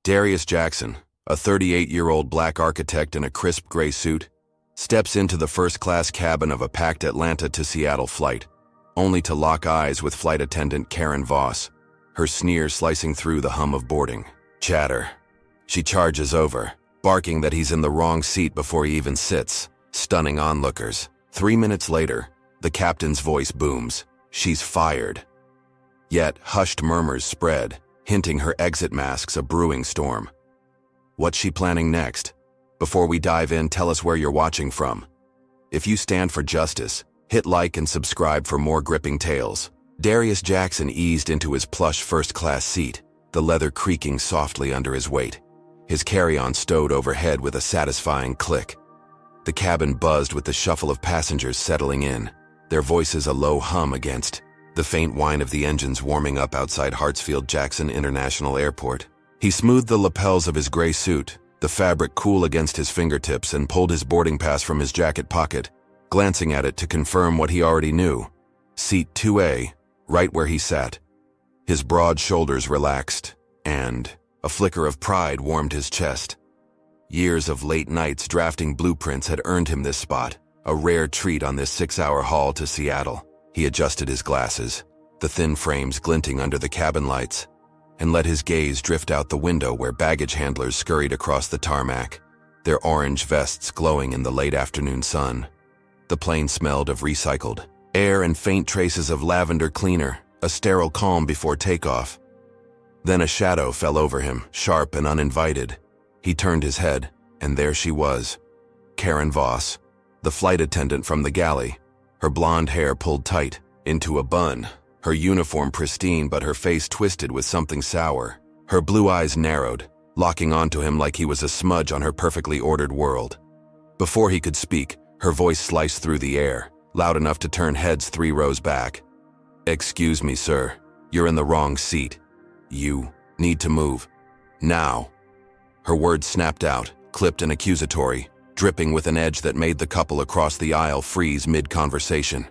Darius Jackson, a 38-year-old black architect in a crisp gray suit, steps into the first-class cabin of a packed Atlanta to Seattle flight, only to lock eyes with flight attendant Karen Voss, her sneer slicing through the hum of boarding. Chatter. She charges over, barking that he's in the wrong seat before he even sits, stunning onlookers. 3 minutes later, the captain's voice booms. She's fired. Yet, hushed murmurs spread, hinting her exit masks a brewing storm. What's she planning next? Before we dive in, tell us where you're watching from. If you stand for justice, hit like and subscribe for more gripping tales. Darius Jackson eased into his plush first-class seat, the leather creaking softly under his weight. His carry-on stowed overhead with a satisfying click. The cabin buzzed with the shuffle of passengers settling in, their voices a low hum against the faint whine of the engines warming up outside Hartsfield-Jackson International Airport. He smoothed the lapels of his gray suit, the fabric cool against his fingertips, and pulled his boarding pass from his jacket pocket, glancing at it to confirm what he already knew. Seat 2A, right where he sat. His broad shoulders relaxed, and a flicker of pride warmed his chest. Years of late nights drafting blueprints had earned him this spot, a rare treat on this 6-hour haul to Seattle. He adjusted his glasses, the thin frames glinting under the cabin lights, and let his gaze drift out the window where baggage handlers scurried across the tarmac, their orange vests glowing in the late afternoon sun. The plane smelled of recycled air and faint traces of lavender cleaner, a sterile calm before takeoff. Then a shadow fell over him, sharp and uninvited. He turned his head, and there she was, Karen Voss, the flight attendant from the galley, her blonde hair pulled tight into a bun, her uniform pristine but her face twisted with something sour. Her blue eyes narrowed, locking onto him like he was a smudge on her perfectly ordered world. Before he could speak, her voice sliced through the air, loud enough to turn heads 3 rows back. "Excuse me, sir. You're in the wrong seat. You need to move. Now." Her words snapped out, clipped and accusatory, dripping with an edge that made the couple across the aisle freeze mid-conversation.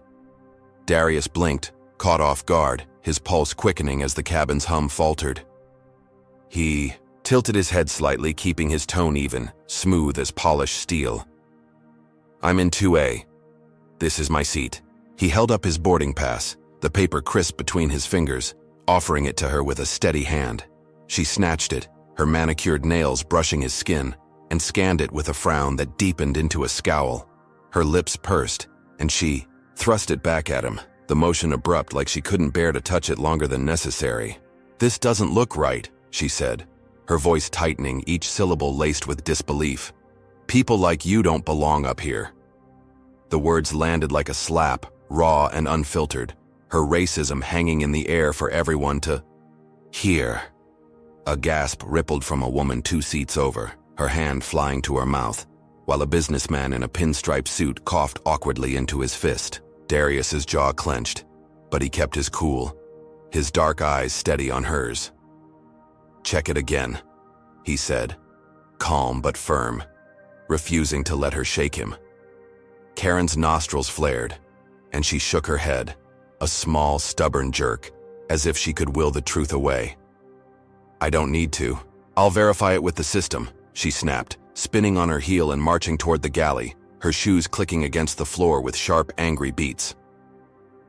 Darius blinked, caught off guard, his pulse quickening as the cabin's hum faltered. He tilted his head slightly, keeping his tone even, smooth as polished steel. "I'm in 2A. This is my seat." He held up his boarding pass, the paper crisp between his fingers, offering it to her with a steady hand. She snatched it, her manicured nails brushing his skin, and scanned it with a frown that deepened into a scowl. Her lips pursed, and she thrust it back at him, the motion abrupt like she couldn't bear to touch it longer than necessary. "This doesn't look right," she said, her voice tightening, each syllable laced with disbelief. "People like you don't belong up here." The words landed like a slap, raw and unfiltered, her racism hanging in the air for everyone to hear. A gasp rippled from a woman 2 seats over, her hand flying to her mouth, while a businessman in a pinstripe suit coughed awkwardly into his fist. Darius's jaw clenched, but he kept his cool, his dark eyes steady on hers. "Check it again," he said, calm but firm, refusing to let her shake him. Karen's nostrils flared, and she shook her head, a small, stubborn jerk, as if she could will the truth away. "I don't need to. I'll verify it with the system," she snapped, spinning on her heel and marching toward the galley, her shoes clicking against the floor with sharp, angry beats.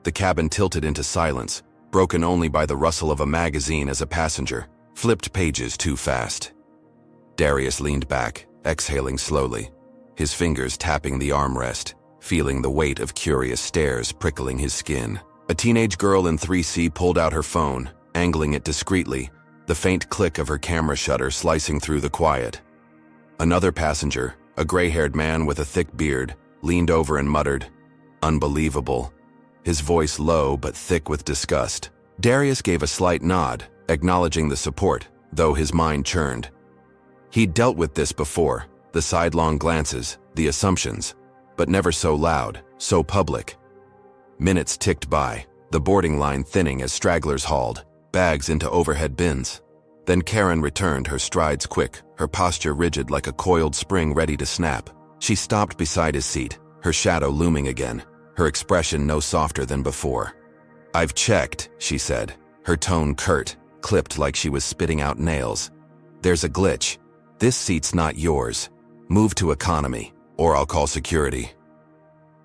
The cabin tilted into silence, broken only by the rustle of a magazine as a passenger flipped pages too fast. Darius leaned back, exhaling slowly, his fingers tapping the armrest, feeling the weight of curious stares prickling his skin. A teenage girl in 3C pulled out her phone, angling it discreetly, the faint click of her camera shutter slicing through the quiet. Another passenger, a gray-haired man with a thick beard, leaned over and muttered, "Unbelievable," his voice low but thick with disgust. Darius gave a slight nod, acknowledging the support, though his mind churned. He'd dealt with this before, the sidelong glances, the assumptions, but never so loud, so public. Minutes ticked by, the boarding line thinning as stragglers hauled bags into overhead bins. Then Karen returned, her strides quick, her posture rigid like a coiled spring ready to snap. She stopped beside his seat, her shadow looming again, her expression no softer than before. "I've checked," she said, her tone curt, clipped like she was spitting out nails. There's a glitch. This seat's not yours. Move to economy, or I'll call security.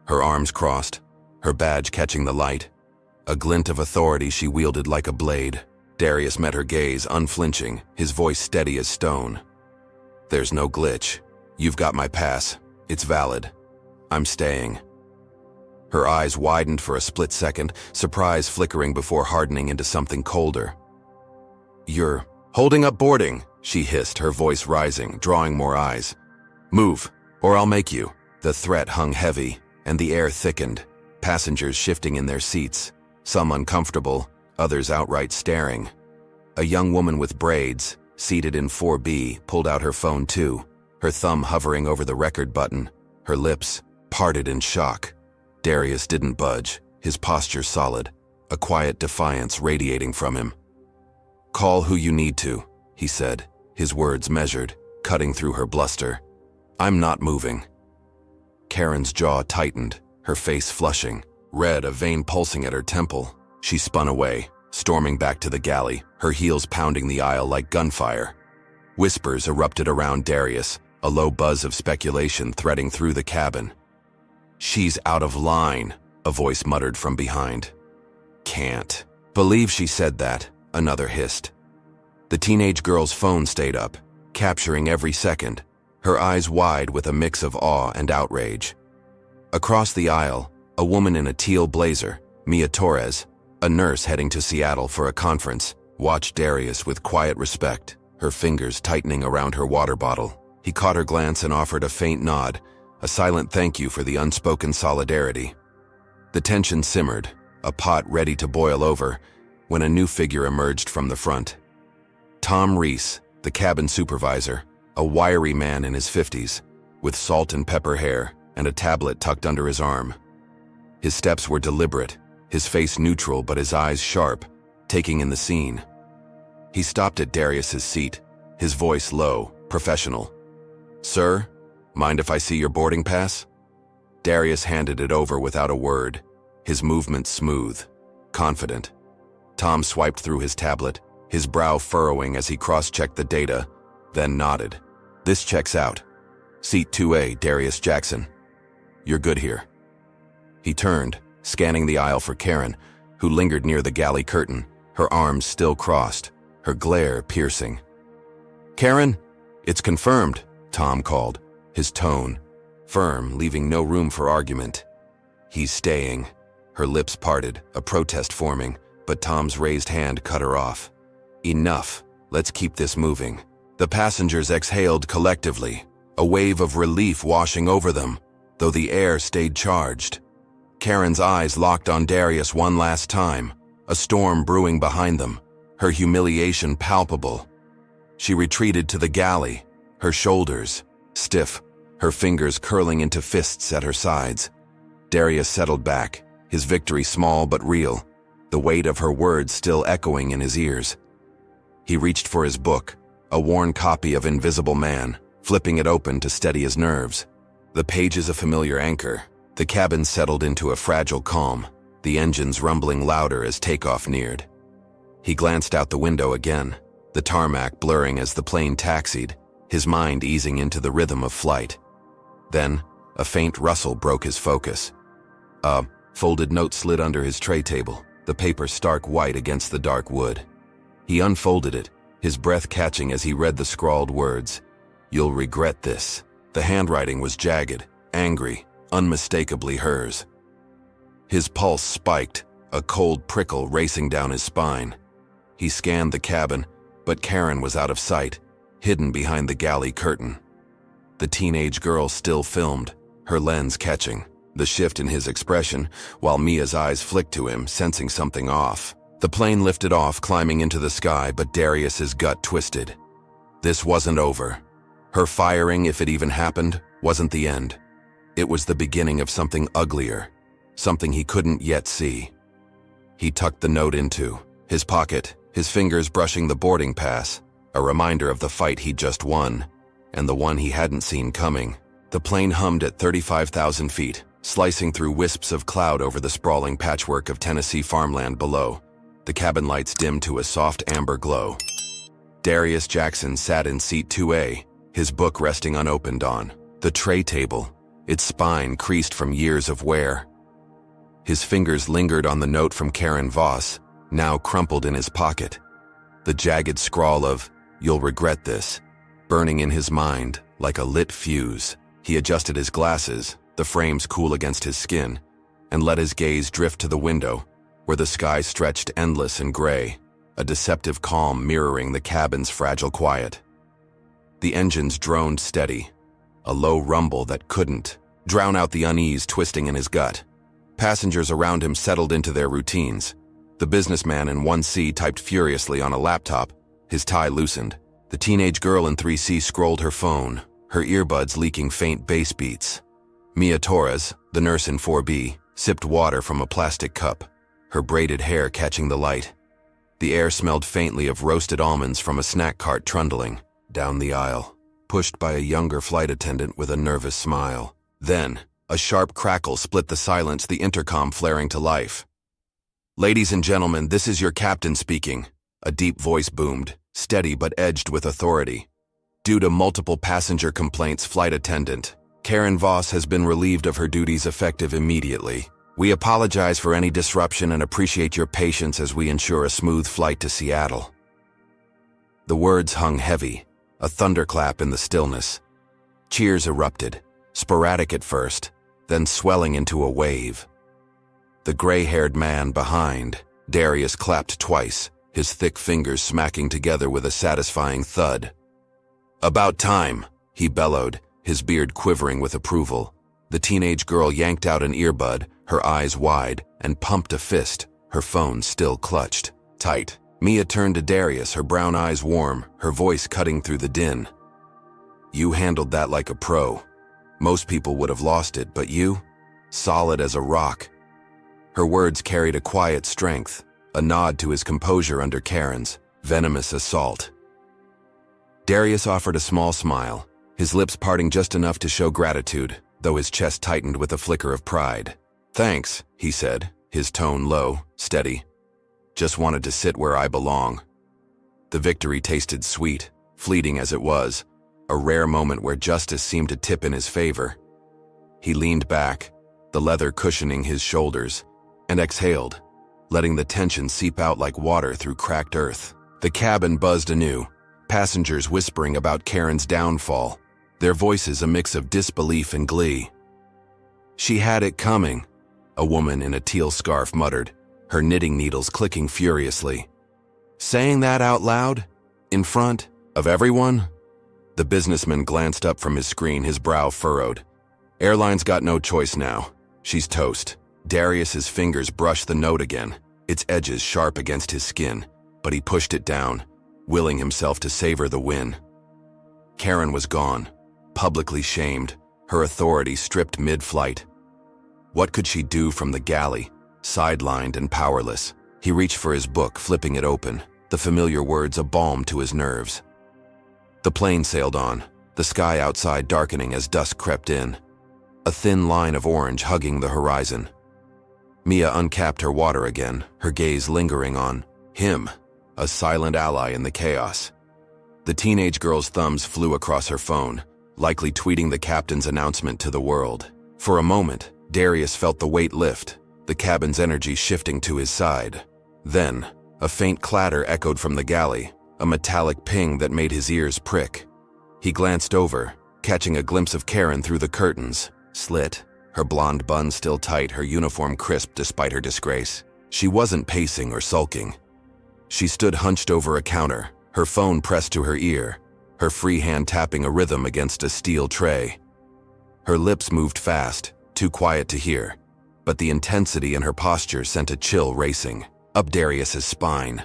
Her arms crossed, her badge catching the light. A glint of authority she wielded like a blade. Darius met her gaze, unflinching, his voice steady as stone. There's no glitch. You've got my pass. It's valid. I'm staying. Her eyes widened for a split second, surprise flickering before hardening into something colder. You're holding up boarding, she hissed, her voice rising, drawing more eyes. Move, or I'll make you. The threat hung heavy, and the air thickened, passengers shifting in their seats, some uncomfortable, others outright staring. A young woman with braids, seated in 4B, pulled out her phone too, her thumb hovering over the record button, her lips parted in shock. Darius didn't budge, his posture solid, a quiet defiance radiating from him. Call who you need to, he said, his words measured, cutting through her bluster. I'm not moving. Karen's jaw tightened, her face flushing, red, a vein pulsing at her temple. She spun away, storming back to the galley, her heels pounding the aisle like gunfire. Whispers erupted around Darius, a low buzz of speculation threading through the cabin. She's out of line, a voice muttered from behind. Can't believe she said that, another hissed. The teenage girl's phone stayed up, capturing every second, her eyes wide with a mix of awe and outrage. Across the aisle, a woman in a teal blazer, Mia Torres, a nurse heading to Seattle for a conference, watched Darius with quiet respect, her fingers tightening around her water bottle. He caught her glance and offered a faint nod, a silent thank you for the unspoken solidarity. The tension simmered, a pot ready to boil over, when a new figure emerged from the front. Tom Reese, the cabin supervisor, a wiry man in his 50s, with salt and pepper hair and a tablet tucked under his arm. His steps were deliberate, his face neutral but his eyes sharp, taking in the scene. He stopped at Darius's seat, his voice low, professional. Sir, mind if I see your boarding pass? Darius handed it over without a word, his movements smooth, confident. Tom swiped through his tablet, his brow furrowing as he cross-checked the data, then nodded. This checks out. Seat 2A, Darius Jackson. You're good here. He turned, scanning the aisle for Karen, who lingered near the galley curtain, her arms still crossed, her glare piercing. Karen, it's confirmed, Tom called, his tone firm, leaving no room for argument. He's staying. Her lips parted, a protest forming, but Tom's raised hand cut her off. Enough. Let's keep this moving. The passengers exhaled collectively, a wave of relief washing over them, though the air stayed charged. Karen's eyes locked on Darius one last time, a storm brewing behind them, her humiliation palpable. She retreated to the galley, her shoulders stiff, her fingers curling into fists at her sides. Darius settled back, his victory small but real, the weight of her words still echoing in his ears. He reached for his book, a worn copy of Invisible Man, flipping it open to steady his nerves. The pages a familiar anchor. The cabin settled into a fragile calm, the engines rumbling louder as takeoff neared. He glanced out the window again, the tarmac blurring as the plane taxied, his mind easing into the rhythm of flight. Then, a faint rustle broke his focus. A folded note slid under his tray table, the paper stark white against the dark wood. He unfolded it, his breath catching as he read the scrawled words. You'll regret this. The handwriting was jagged, angry, unmistakably hers. His pulse spiked, a cold prickle racing down his spine. He scanned the cabin, but Karen was out of sight, hidden behind the galley curtain. The teenage girl still filmed, her lens catching the shift in his expression, while Mia's eyes flicked to him, sensing something off. The plane lifted off, climbing into the sky, but Darius's gut twisted. This wasn't over. Her firing, if it even happened, wasn't the end. It was the beginning of something uglier, something he couldn't yet see. He tucked the note into his pocket, his fingers brushing the boarding pass, a reminder of the fight he'd just won, and the one he hadn't seen coming. The plane hummed at 35,000 feet, slicing through wisps of cloud over the sprawling patchwork of Tennessee farmland below. The cabin lights dimmed to a soft amber glow. Darius Jackson sat in seat 2A, his book resting unopened on the tray table, its spine creased from years of wear. His fingers lingered on the note from Karen Voss, now crumpled in his pocket. The jagged scrawl of, "You'll regret this," burning in his mind like a lit fuse. He adjusted his glasses, the frames cool against his skin, and let his gaze drift to the window, where the sky stretched endless and gray, a deceptive calm mirroring the cabin's fragile quiet. The engines droned steady, a low rumble that couldn't drown out the unease twisting in his gut. Passengers around him settled into their routines. The businessman in 1C typed furiously on a laptop, his tie loosened. The teenage girl in 3C scrolled her phone, her earbuds leaking faint bass beats. Mia Torres, the nurse in 4B, sipped water from a plastic cup, her braided hair catching the light. The air smelled faintly of roasted almonds from a snack cart trundling down the aisle, pushed by a younger flight attendant with a nervous smile. Then, a sharp crackle split the silence, the intercom flaring to life. "Ladies and gentlemen, this is your captain speaking," a deep voice boomed, steady but edged with authority. "Due to multiple passenger complaints, flight attendant Karen Voss has been relieved of her duties effective immediately. We apologize for any disruption and appreciate your patience as we ensure a smooth flight to Seattle." The words hung heavy, a thunderclap in the stillness. Cheers erupted, sporadic at first, then swelling into a wave. The gray-haired man behind, Darius, clapped twice, his thick fingers smacking together with a satisfying thud. "About time," he bellowed, his beard quivering with approval. The teenage girl yanked out an earbud, her eyes wide, and pumped a fist, her phone still clutched tight. Mia turned to Darius, her brown eyes warm, her voice cutting through the din. "You handled that like a pro. Most people would have lost it, but you? Solid as a rock." Her words carried a quiet strength, a nod to his composure under Karen's venomous assault. Darius offered a small smile, his lips parting just enough to show gratitude, though his chest tightened with a flicker of pride. "Thanks," he said, his tone low, steady. "Just wanted to sit where I belong." The victory tasted sweet, fleeting as it was, a rare moment where justice seemed to tip in his favor. He leaned back, the leather cushioning his shoulders, and exhaled, letting the tension seep out like water through cracked earth. The cabin buzzed anew, passengers whispering about Karen's downfall, their voices a mix of disbelief and glee. "She had it coming," a woman in a teal scarf muttered, her knitting needles clicking furiously. "Saying that out loud? In front of everyone?" The businessman glanced up from his screen, his brow furrowed. "Airline's got no choice now. She's toast." Darius's fingers brushed the note again, its edges sharp against his skin, but he pushed it down, willing himself to savor the win. Karen was gone, publicly shamed, her authority stripped mid-flight. What could she do from the galley, sidelined and powerless? He reached for his book, flipping it open, the familiar words a balm to his nerves. The plane sailed on, the sky outside darkening as dusk crept in, a thin line of orange hugging the horizon. Mia uncapped her water again, her gaze lingering on him, a silent ally in the chaos. The teenage girl's thumbs flew across her phone, likely tweeting the captain's announcement to the world. For a moment, Darius felt the weight lift, the cabin's energy shifting to his side. Then, a faint clatter echoed from the galley, a metallic ping that made his ears prick. He glanced over, catching a glimpse of Karen through the curtains, slit, her blonde bun still tight, her uniform crisp despite her disgrace. She wasn't pacing or sulking. She stood hunched over a counter, her phone pressed to her ear, her free hand tapping a rhythm against a steel tray. Her lips moved fast, too quiet to hear, but the intensity in her posture sent a chill racing up Darius's spine.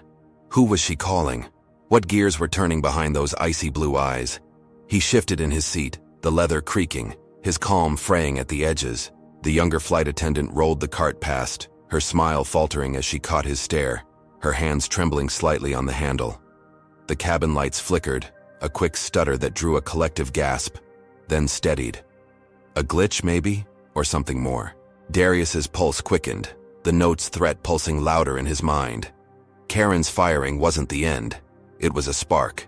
Who was she calling? What gears were turning behind those icy blue eyes? He shifted in his seat, the leather creaking, his calm fraying at the edges. The younger flight attendant rolled the cart past, her smile faltering as she caught his stare, her hands trembling slightly on the handle. The cabin lights flickered, a quick stutter that drew a collective gasp, then steadied. A glitch, maybe? Or something more? Darius's pulse quickened, the note's threat pulsing louder in his mind. Karen's firing wasn't the end. It was a spark.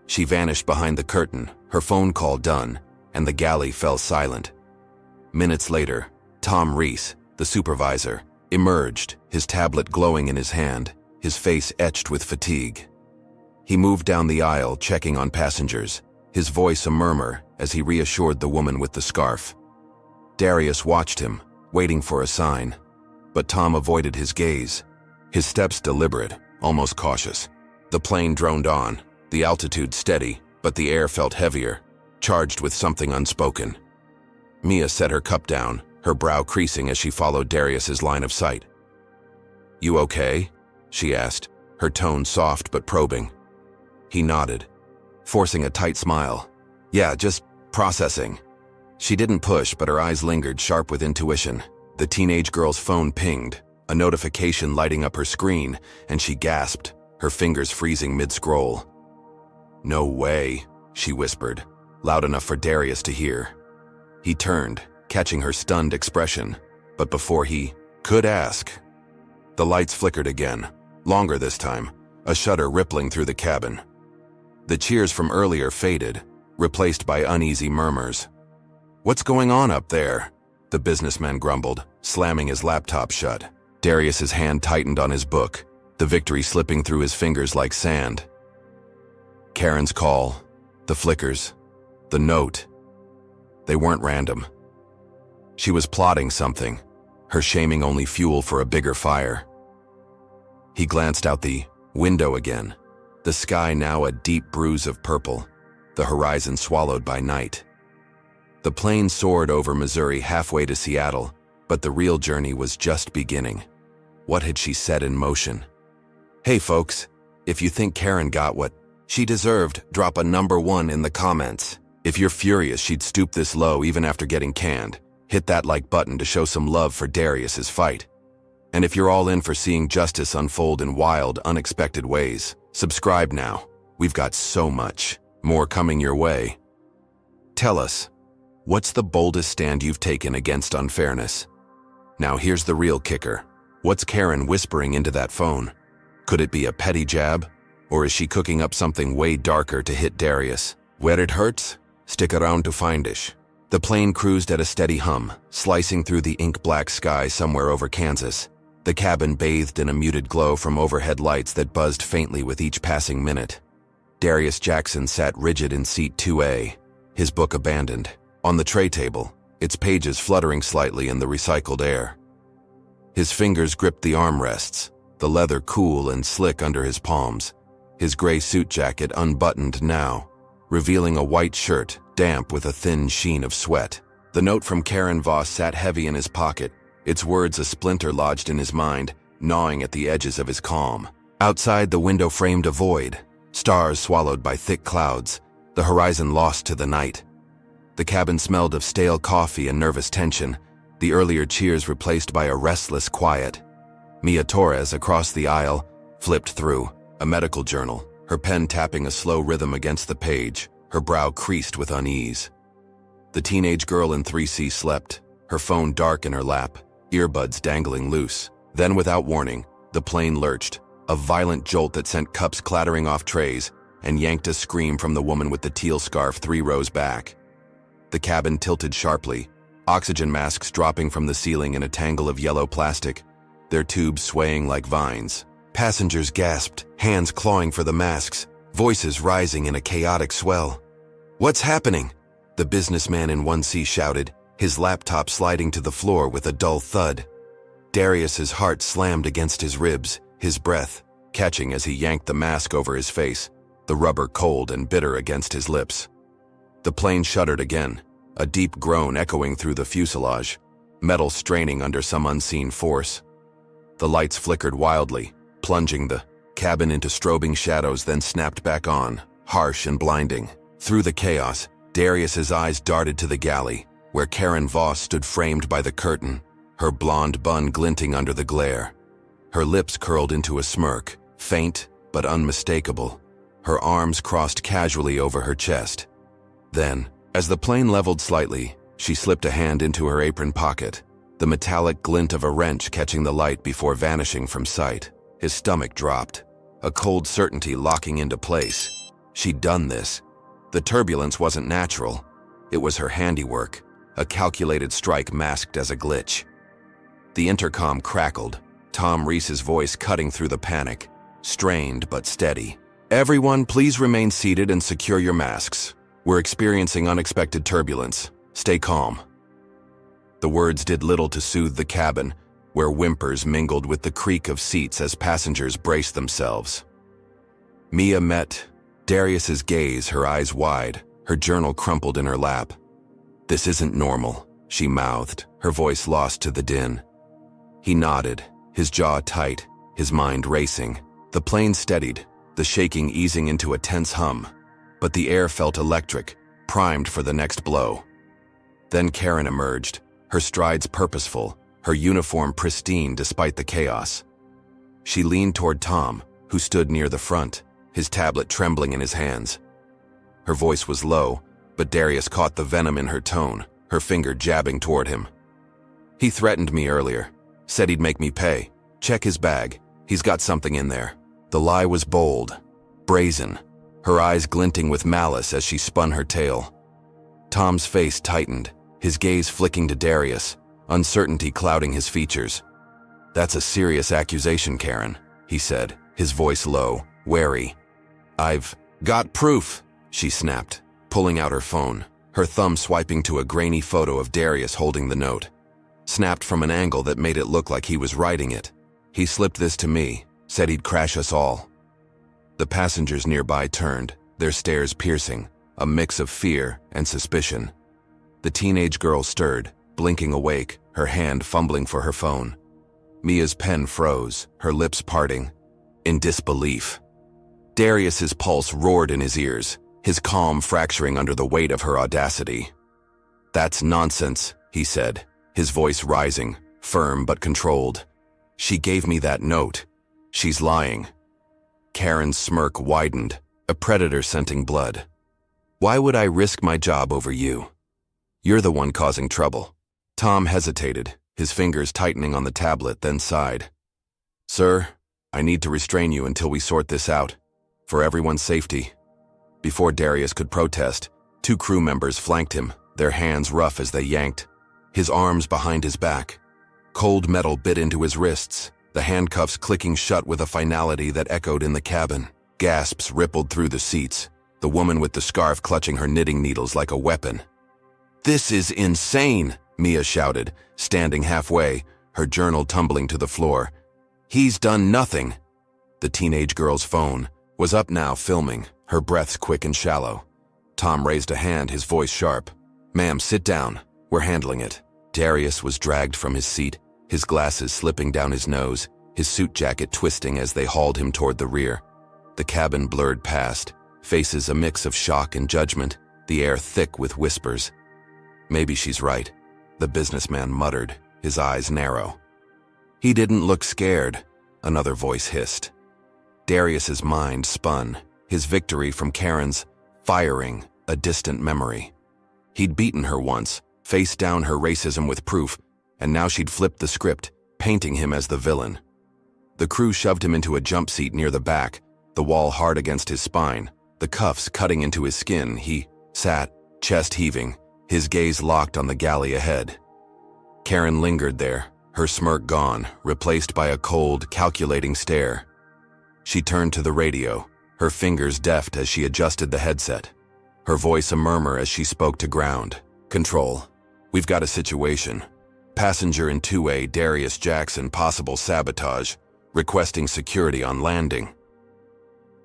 She vanished behind the curtain, her phone call done, and the galley fell silent. Minutes later, Tom Reese, the supervisor, emerged, his tablet glowing in his hand, his face etched with fatigue. He moved down the aisle, checking on passengers, his voice a murmur as he reassured the woman with the scarf. Darius watched him, waiting for a sign, but Tom avoided his gaze, his steps deliberate, almost cautious. The plane droned on, the altitude steady, but the air felt heavier, charged with something unspoken. Mia set her cup down, her brow creasing as she followed Darius's line of sight. "You okay?" she asked, her tone soft but probing. He nodded, forcing a tight smile. "Yeah, just processing." She didn't push, but her eyes lingered, sharp with intuition. The teenage girl's phone pinged, a notification lighting up her screen, and she gasped, her fingers freezing mid-scroll. "No way," she whispered, loud enough for Darius to hear. He turned, catching her stunned expression, but before he could ask, the lights flickered again, longer this time, a shudder rippling through the cabin. The cheers from earlier faded, replaced by uneasy murmurs. "What's going on up there?" the businessman grumbled, slamming his laptop shut. Darius's hand tightened on his book, the victory slipping through his fingers like sand. Karen's call, the flickers, the note. They weren't random. She was plotting something, her shaming only fuel for a bigger fire. He glanced out the window again, the sky now a deep bruise of purple, the horizon swallowed by night. The plane soared over Missouri halfway to Seattle, but the real journey was just beginning. What had she set in motion? Hey folks, if you think Karen got what she deserved, drop a #1 in the comments. If you're furious she'd stoop this low even after getting canned, hit that like button to show some love for Darius's fight. And if you're all in for seeing justice unfold in wild, unexpected ways, subscribe now. We've got so much more coming your way. Tell us, what's the boldest stand you've taken against unfairness? Now here's the real kicker. What's Karen whispering into that phone? Could it be a petty jab? Or is she cooking up something way darker to hit Darius? Where it hurts? Stick around to find it. The plane cruised at a steady hum, slicing through the ink-black sky somewhere over Kansas. The cabin bathed in a muted glow from overhead lights that buzzed faintly with each passing minute. Darius Jackson sat rigid in seat 2A, his book abandoned, on the tray table, its pages fluttering slightly in the recycled air. His fingers gripped the armrests, the leather cool and slick under his palms, his gray suit jacket unbuttoned now, revealing a white shirt, damp with a thin sheen of sweat. The note from Karen Voss sat heavy in his pocket, its words a splinter lodged in his mind, gnawing at the edges of his calm. Outside, the window framed a void, stars swallowed by thick clouds, the horizon lost to the night. The cabin smelled of stale coffee and nervous tension, the earlier cheers replaced by a restless quiet. Mia Torres, across the aisle, flipped through, a medical journal, her pen tapping a slow rhythm against the page, her brow creased with unease. The teenage girl in 3C slept, her phone dark in her lap, earbuds dangling loose. Then, without warning, the plane lurched, a violent jolt that sent cups clattering off trays and yanked a scream from the woman with the teal scarf 3 rows back. The cabin tilted sharply, oxygen masks dropping from the ceiling in a tangle of yellow plastic, their tubes swaying like vines. Passengers gasped, hands clawing for the masks, voices rising in a chaotic swell. "What's happening?" the businessman in 1C shouted, his laptop sliding to the floor with a dull thud. Darius's heart slammed against his ribs, his breath catching as he yanked the mask over his face, the rubber cold and bitter against his lips. The plane shuddered again, a deep groan echoing through the fuselage, metal straining under some unseen force. The lights flickered wildly, plunging the cabin into strobing shadows, then snapped back on, harsh and blinding. Through the chaos, Darius's eyes darted to the galley, where Karen Voss stood framed by the curtain, her blonde bun glinting under the glare. Her lips curled into a smirk, faint but unmistakable, her arms crossed casually over her chest. Then, as the plane leveled slightly, she slipped a hand into her apron pocket, the metallic glint of a wrench catching the light before vanishing from sight. His stomach dropped. a cold certainty locking into place. She'd done this. The turbulence wasn't natural. It was her handiwork, a calculated strike masked as a glitch. The intercom crackled, Tom Reese's voice cutting through the panic, strained but steady. "Everyone, please remain seated and secure your masks. We're experiencing unexpected turbulence. Stay calm." The words did little to soothe the cabin, where whimpers mingled with the creak of seats as passengers braced themselves. Mia met Darius's gaze, her eyes wide, her journal crumpled in her lap. "This isn't normal," she mouthed, her voice lost to the din. He nodded, his jaw tight, his mind racing. The plane steadied, the shaking easing into a tense hum, but the air felt electric, primed for the next blow. Then Karen emerged, her strides purposeful, her uniform pristine despite the chaos. She leaned toward Tom, who stood near the front, his tablet trembling in his hands. Her voice was low, but Darius caught the venom in her tone, her finger jabbing toward him. "He threatened me earlier, said he'd make me pay. Check his bag, he's got something in there." The lie was bold, brazen, her eyes glinting with malice as she spun her tale. Tom's face tightened, his gaze flicking to Darius, uncertainty clouding his features. "That's a serious accusation, Karen," he said, his voice low, wary. "I've got proof," she snapped, pulling out her phone, her thumb swiping to a grainy photo of Darius holding the note. Snapped from an angle that made it look like he was writing it. "He slipped this to me, said he'd crash us all." The passengers nearby turned, their stares piercing, a mix of fear and suspicion. The teenage girl stirred, blinking awake, her hand fumbling for her phone. Mia's pen froze, her lips parting, in disbelief. Darius's pulse roared in his ears, his calm fracturing under the weight of her audacity. "That's nonsense," he said, his voice rising, firm but controlled. "She gave me that note. She's lying." Karen's smirk widened, a predator scenting blood. "Why would I risk my job over you? You're the one causing trouble." Tom hesitated, his fingers tightening on the tablet, then sighed. "Sir, I need to restrain you until we sort this out, for everyone's safety." Before Darius could protest, 2 crew members flanked him, their hands rough as they yanked, his arms behind his back. Cold metal bit into his wrists, the handcuffs clicking shut with a finality that echoed in the cabin. Gasps rippled through the seats, the woman with the scarf clutching her knitting needles like a weapon. "This is insane," Mia shouted, standing halfway, her journal tumbling to the floor. "He's done nothing." The teenage girl's phone was up now, filming, her breaths quick and shallow. Tom raised a hand, his voice sharp. "Ma'am, sit down. We're handling it." Darius was dragged from his seat, his glasses slipping down his nose, his suit jacket twisting as they hauled him toward the rear. The cabin blurred past, faces a mix of shock and judgment, the air thick with whispers. "Maybe she's right," the businessman muttered, his eyes narrow. "He didn't look scared," another voice hissed. Darius's mind spun, his victory from Karen's firing a distant memory. He'd beaten her once, faced down her racism with proof, and now she'd flipped the script, painting him as the villain. The crew shoved him into a jump seat near the back, the wall hard against his spine, the cuffs cutting into his skin. He sat, chest heaving, his gaze locked on the galley ahead. Karen lingered there, her smirk gone, replaced by a cold, calculating stare. She turned to the radio, her fingers deft as she adjusted the headset, her voice a murmur as she spoke to ground. "Control, we've got a situation. Passenger in 2A Darius Jackson, possible sabotage, requesting security on landing."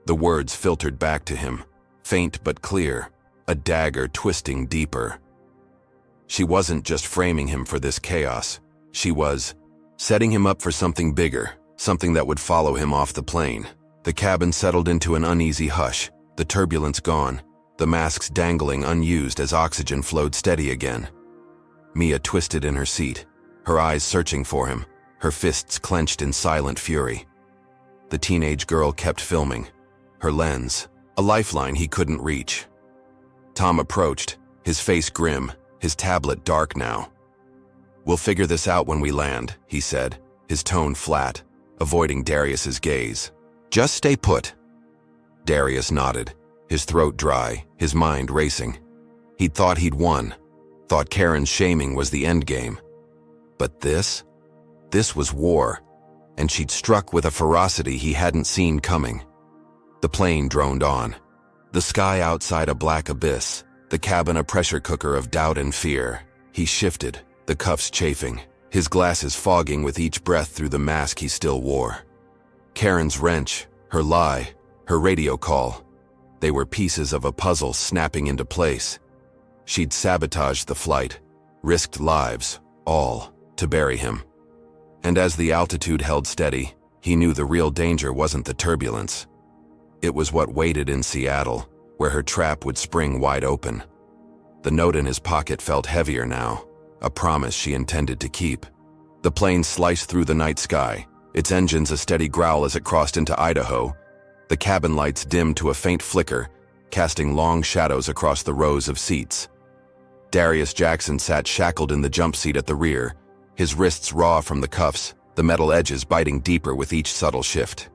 The words filtered back to him, faint but clear, a dagger twisting deeper. She wasn't just framing him for this chaos. She was setting him up for something bigger, something that would follow him off the plane. The cabin settled into an uneasy hush, the turbulence gone, the masks dangling unused as oxygen flowed steady again. Mia twisted in her seat, her eyes searching for him, her fists clenched in silent fury. The teenage girl kept filming, her lens, a lifeline he couldn't reach. Tom approached, his face grim, his tablet dark now. "We'll figure this out when we land," he said, his tone flat, avoiding Darius's gaze. Just stay put. Darius nodded, his throat dry, his mind racing. He'd thought he'd won, thought Karen's shaming was the endgame. But this was war, and she'd struck with a ferocity he hadn't seen coming. The plane droned on. The sky outside a black abyss, the cabin a pressure cooker of doubt and fear. He shifted, the cuffs chafing, his glasses fogging with each breath through the mask he still wore. Karen's wrench, her lie, her radio call. They were pieces of a puzzle snapping into place. She'd sabotaged the flight, risked lives, all, to bury him. And as the altitude held steady, he knew the real danger wasn't the turbulence. It was what waited in Seattle, where her trap would spring wide open. The note in his pocket felt heavier now, a promise she intended to keep. The plane sliced through the night sky, its engines a steady growl as it crossed into Idaho. The cabin lights dimmed to a faint flicker, casting long shadows across the rows of seats. Darius Jackson sat shackled in the jump seat at the rear, his wrists raw from the cuffs, the metal edges biting deeper with each subtle shift.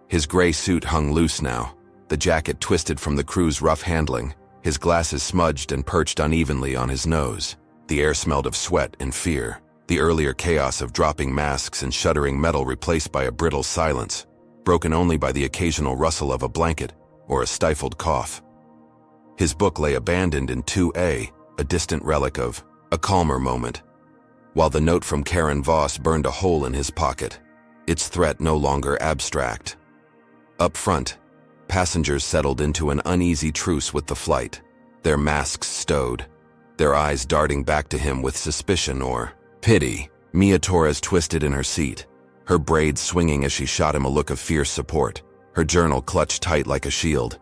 His gray suit hung loose now, the jacket twisted from the crew's rough handling, his glasses smudged and perched unevenly on his nose. The air smelled of sweat and fear, the earlier chaos of dropping masks and shuddering metal replaced by a brittle silence, broken only by the occasional rustle of a blanket or a stifled cough. His book lay abandoned in 2A, a distant relic of a calmer moment, while the note from Karen Voss burned a hole in his pocket, its threat no longer abstract. Up front, passengers settled into an uneasy truce with the flight, their masks stowed, their eyes darting back to him with suspicion or pity. Mia Torres twisted in her seat, her braids swinging as she shot him a look of fierce support, her journal clutched tight like a shield.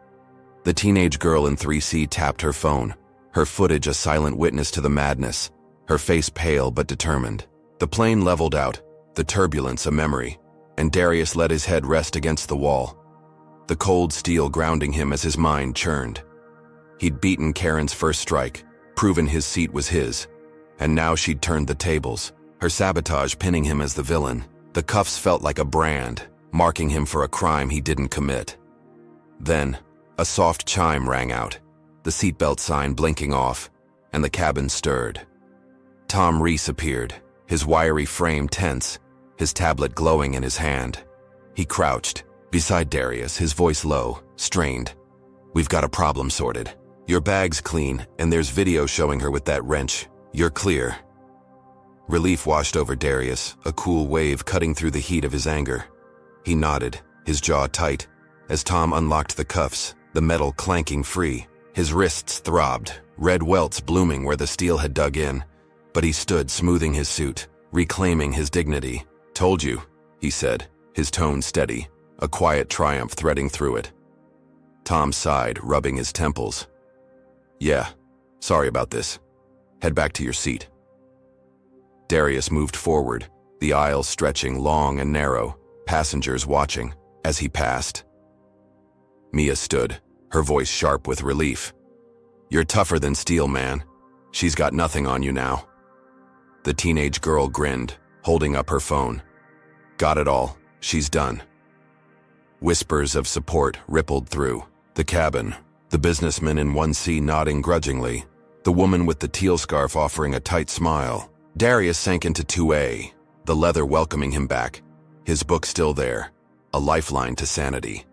The teenage girl in 3C tapped her phone, her footage a silent witness to the madness, her face pale but determined. The plane leveled out, the turbulence a memory, and Darius let his head rest against the wall, the cold steel grounding him as his mind churned. He'd beaten Karen's first strike, proven his seat was his, and now she'd turned the tables, her sabotage pinning him as the villain. The cuffs felt like a brand, marking him for a crime he didn't commit. Then, a soft chime rang out, the seatbelt sign blinking off, and the cabin stirred. Tom Reese appeared, his wiry frame tense, his tablet glowing in his hand. He crouched, beside Darius, his voice low, strained. "We've got a problem sorted. Your bag's clean, and there's video showing her with that wrench. You're clear." Relief washed over Darius, a cool wave cutting through the heat of his anger. He nodded, his jaw tight, as Tom unlocked the cuffs, the metal clanking free. His wrists throbbed, red welts blooming where the steel had dug in, but he stood smoothing his suit, reclaiming his dignity. "Told you," he said, his tone steady, a quiet triumph threading through it. Tom sighed, rubbing his temples. "Yeah, sorry about this. Head back to your seat." Darius moved forward, the aisle stretching long and narrow, passengers watching as he passed. Mia stood, her voice sharp with relief. "You're tougher than steel, man. She's got nothing on you now." The teenage girl grinned, holding up her phone. "Got it all. She's done." Whispers of support rippled through the cabin, the businessman in 1C nodding grudgingly, the woman with the teal scarf offering a tight smile. Darius sank into 2A, the leather welcoming him back, his book still there, a lifeline to sanity.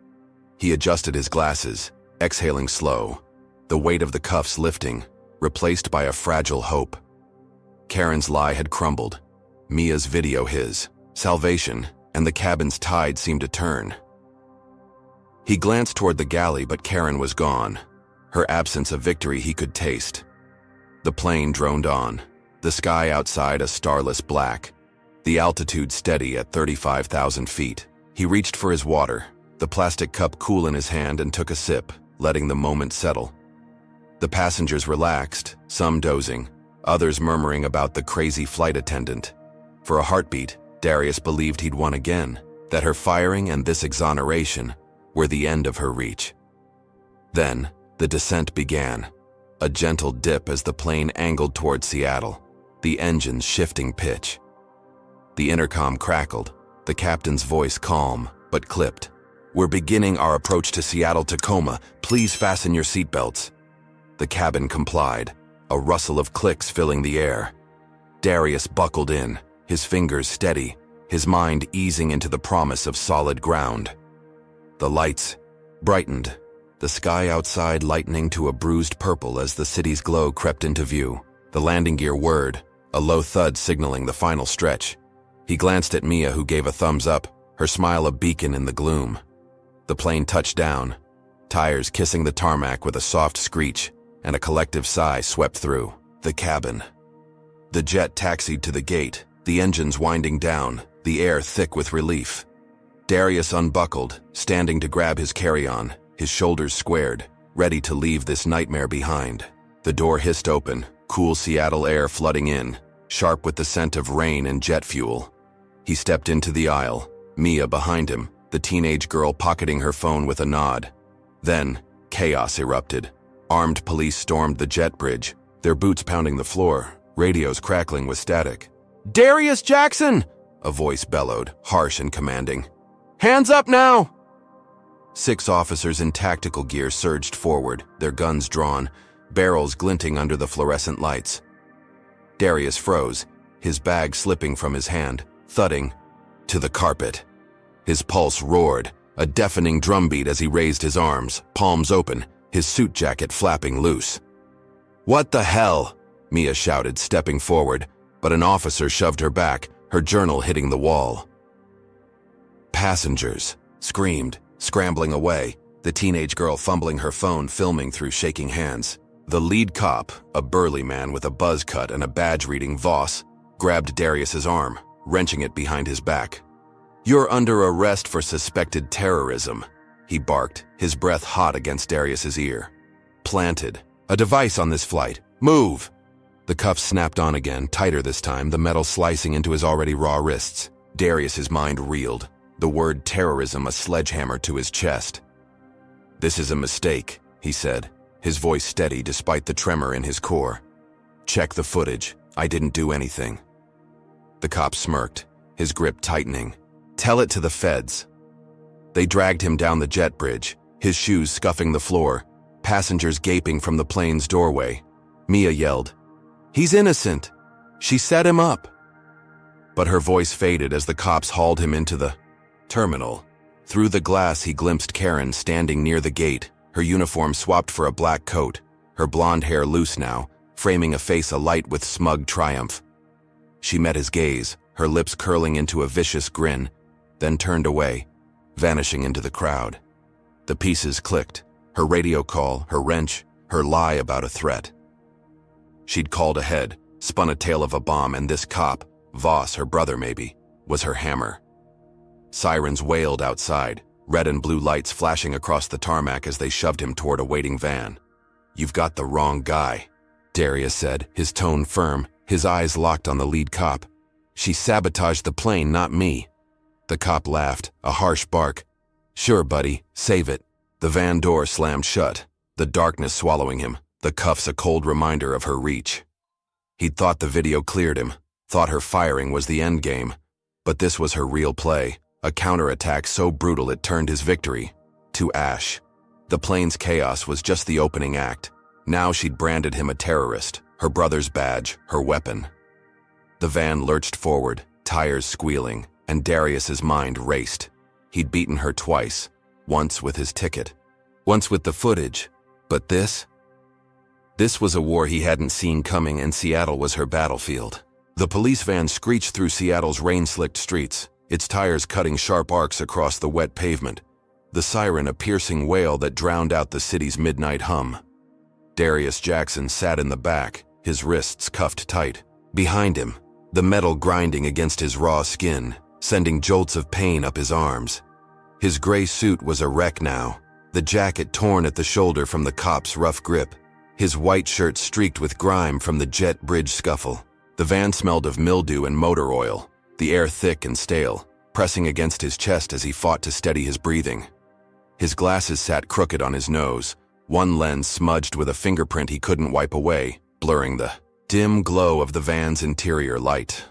He adjusted his glasses, exhaling slow, the weight of the cuffs lifting, replaced by a fragile hope. Karen's lie had crumbled, Mia's video his, salvation, and the cabin's tide seemed to turn. He glanced toward the galley, but Karen was gone, her absence a victory he could taste. The plane droned on, the sky outside a starless black, the altitude steady at 35,000 feet. He reached for his water, the plastic cup cool in his hand, and took a sip, letting the moment settle. The passengers relaxed, some dozing, others murmuring about the crazy flight attendant. For a heartbeat, Darius believed he'd won again, that her firing and this exoneration were the end of her reach. Then, the descent began, a gentle dip as the plane angled toward Seattle, the engines shifting pitch. The intercom crackled, the captain's voice calm but clipped. We're beginning our approach to Seattle-Tacoma. Please fasten your seatbelts." The cabin complied, a rustle of clicks filling the air. Darius buckled in, his fingers steady, his mind easing into the promise of solid ground. The lights brightened, the sky outside lightening to a bruised purple as the city's glow crept into view. The landing gear whirred, a low thud signaling the final stretch. He glanced at Mia, who gave a thumbs up, her smile a beacon in the gloom. The plane touched down, tires kissing the tarmac with a soft screech, and a collective sigh swept through the cabin. The jet taxied to the gate, the engines winding down, the air thick with relief. Darius unbuckled, standing to grab his carry-on, his shoulders squared, ready to leave this nightmare behind. The door hissed open, cool Seattle air flooding in, sharp with the scent of rain and jet fuel. He stepped into the aisle, Mia behind him, the teenage girl pocketing her phone with a nod. Then, chaos erupted. Armed police stormed the jet bridge, their boots pounding the floor, radios crackling with static. "Darius Jackson!" a voice bellowed, harsh and commanding. "Hands up now!" 6 officers in tactical gear surged forward, their guns drawn, barrels glinting under the fluorescent lights. Darius froze, his bag slipping from his hand, thudding to the carpet. His pulse roared, a deafening drumbeat as he raised his arms, palms open, his suit jacket flapping loose. "What the hell?" Mia shouted, stepping forward, but an officer shoved her back, her journal hitting the wall. "Passengers!" screamed, scrambling away, the teenage girl fumbling her phone, filming through shaking hands. The lead cop, a burly man with a buzz cut and a badge reading Voss, grabbed Darius's arm, wrenching it behind his back. "You're under arrest for suspected terrorism," he barked, his breath hot against Darius's ear. "Planted. A device on this flight. Move!" The cuffs snapped on again, tighter this time, the metal slicing into his already raw wrists. Darius's mind reeled, the word terrorism a sledgehammer to his chest. "This is a mistake," he said, his voice steady despite the tremor in his core. "Check the footage. I didn't do anything." The cop smirked, his grip tightening. "Tell it to the feds." They dragged him down the jet bridge, his shoes scuffing the floor, passengers gaping from the plane's doorway. Mia yelled, "He's innocent. She set him up." But her voice faded as the cops hauled him into the terminal. Through the glass he glimpsed Karen standing near the gate, her uniform swapped for a black coat, her blonde hair loose now, framing a face alight with smug triumph. She met his gaze, her lips curling into a vicious grin, then turned away, vanishing into the crowd. The pieces clicked, her radio call, her wrench, her lie about a threat. She'd called ahead, spun a tale of a bomb, and this cop, Voss, her brother maybe, was her hammer. Sirens wailed outside, red and blue lights flashing across the tarmac as they shoved him toward a waiting van. "You've got the wrong guy," Darius said, his tone firm, his eyes locked on the lead cop. "She sabotaged the plane, not me." The cop laughed, a harsh bark. "Sure, buddy, save it." The van door slammed shut, the darkness swallowing him, the cuffs a cold reminder of her reach. He'd thought the video cleared him, thought her firing was the end game. But this was her real play, a counterattack so brutal it turned his victory to ash. The plane's chaos was just the opening act. Now she'd branded him a terrorist, her brother's badge, her weapon. The van lurched forward, tires squealing, and Darius's mind raced. He'd beaten her twice, once with his ticket, once with the footage. But this? This was a war he hadn't seen coming, and Seattle was her battlefield. The police van screeched through Seattle's rain-slicked streets, its tires cutting sharp arcs across the wet pavement, the siren a piercing wail that drowned out the city's midnight hum. Darius Jackson sat in the back, his wrists cuffed tight. Behind him, the metal grinding against his raw skin, sending jolts of pain up his arms. His gray suit was a wreck now, the jacket torn at the shoulder from the cop's rough grip, his white shirt streaked with grime from the jet bridge scuffle. The van smelled of mildew and motor oil, the air thick and stale, pressing against his chest as he fought to steady his breathing. His glasses sat crooked on his nose, one lens smudged with a fingerprint he couldn't wipe away, blurring the dim glow of the van's interior light.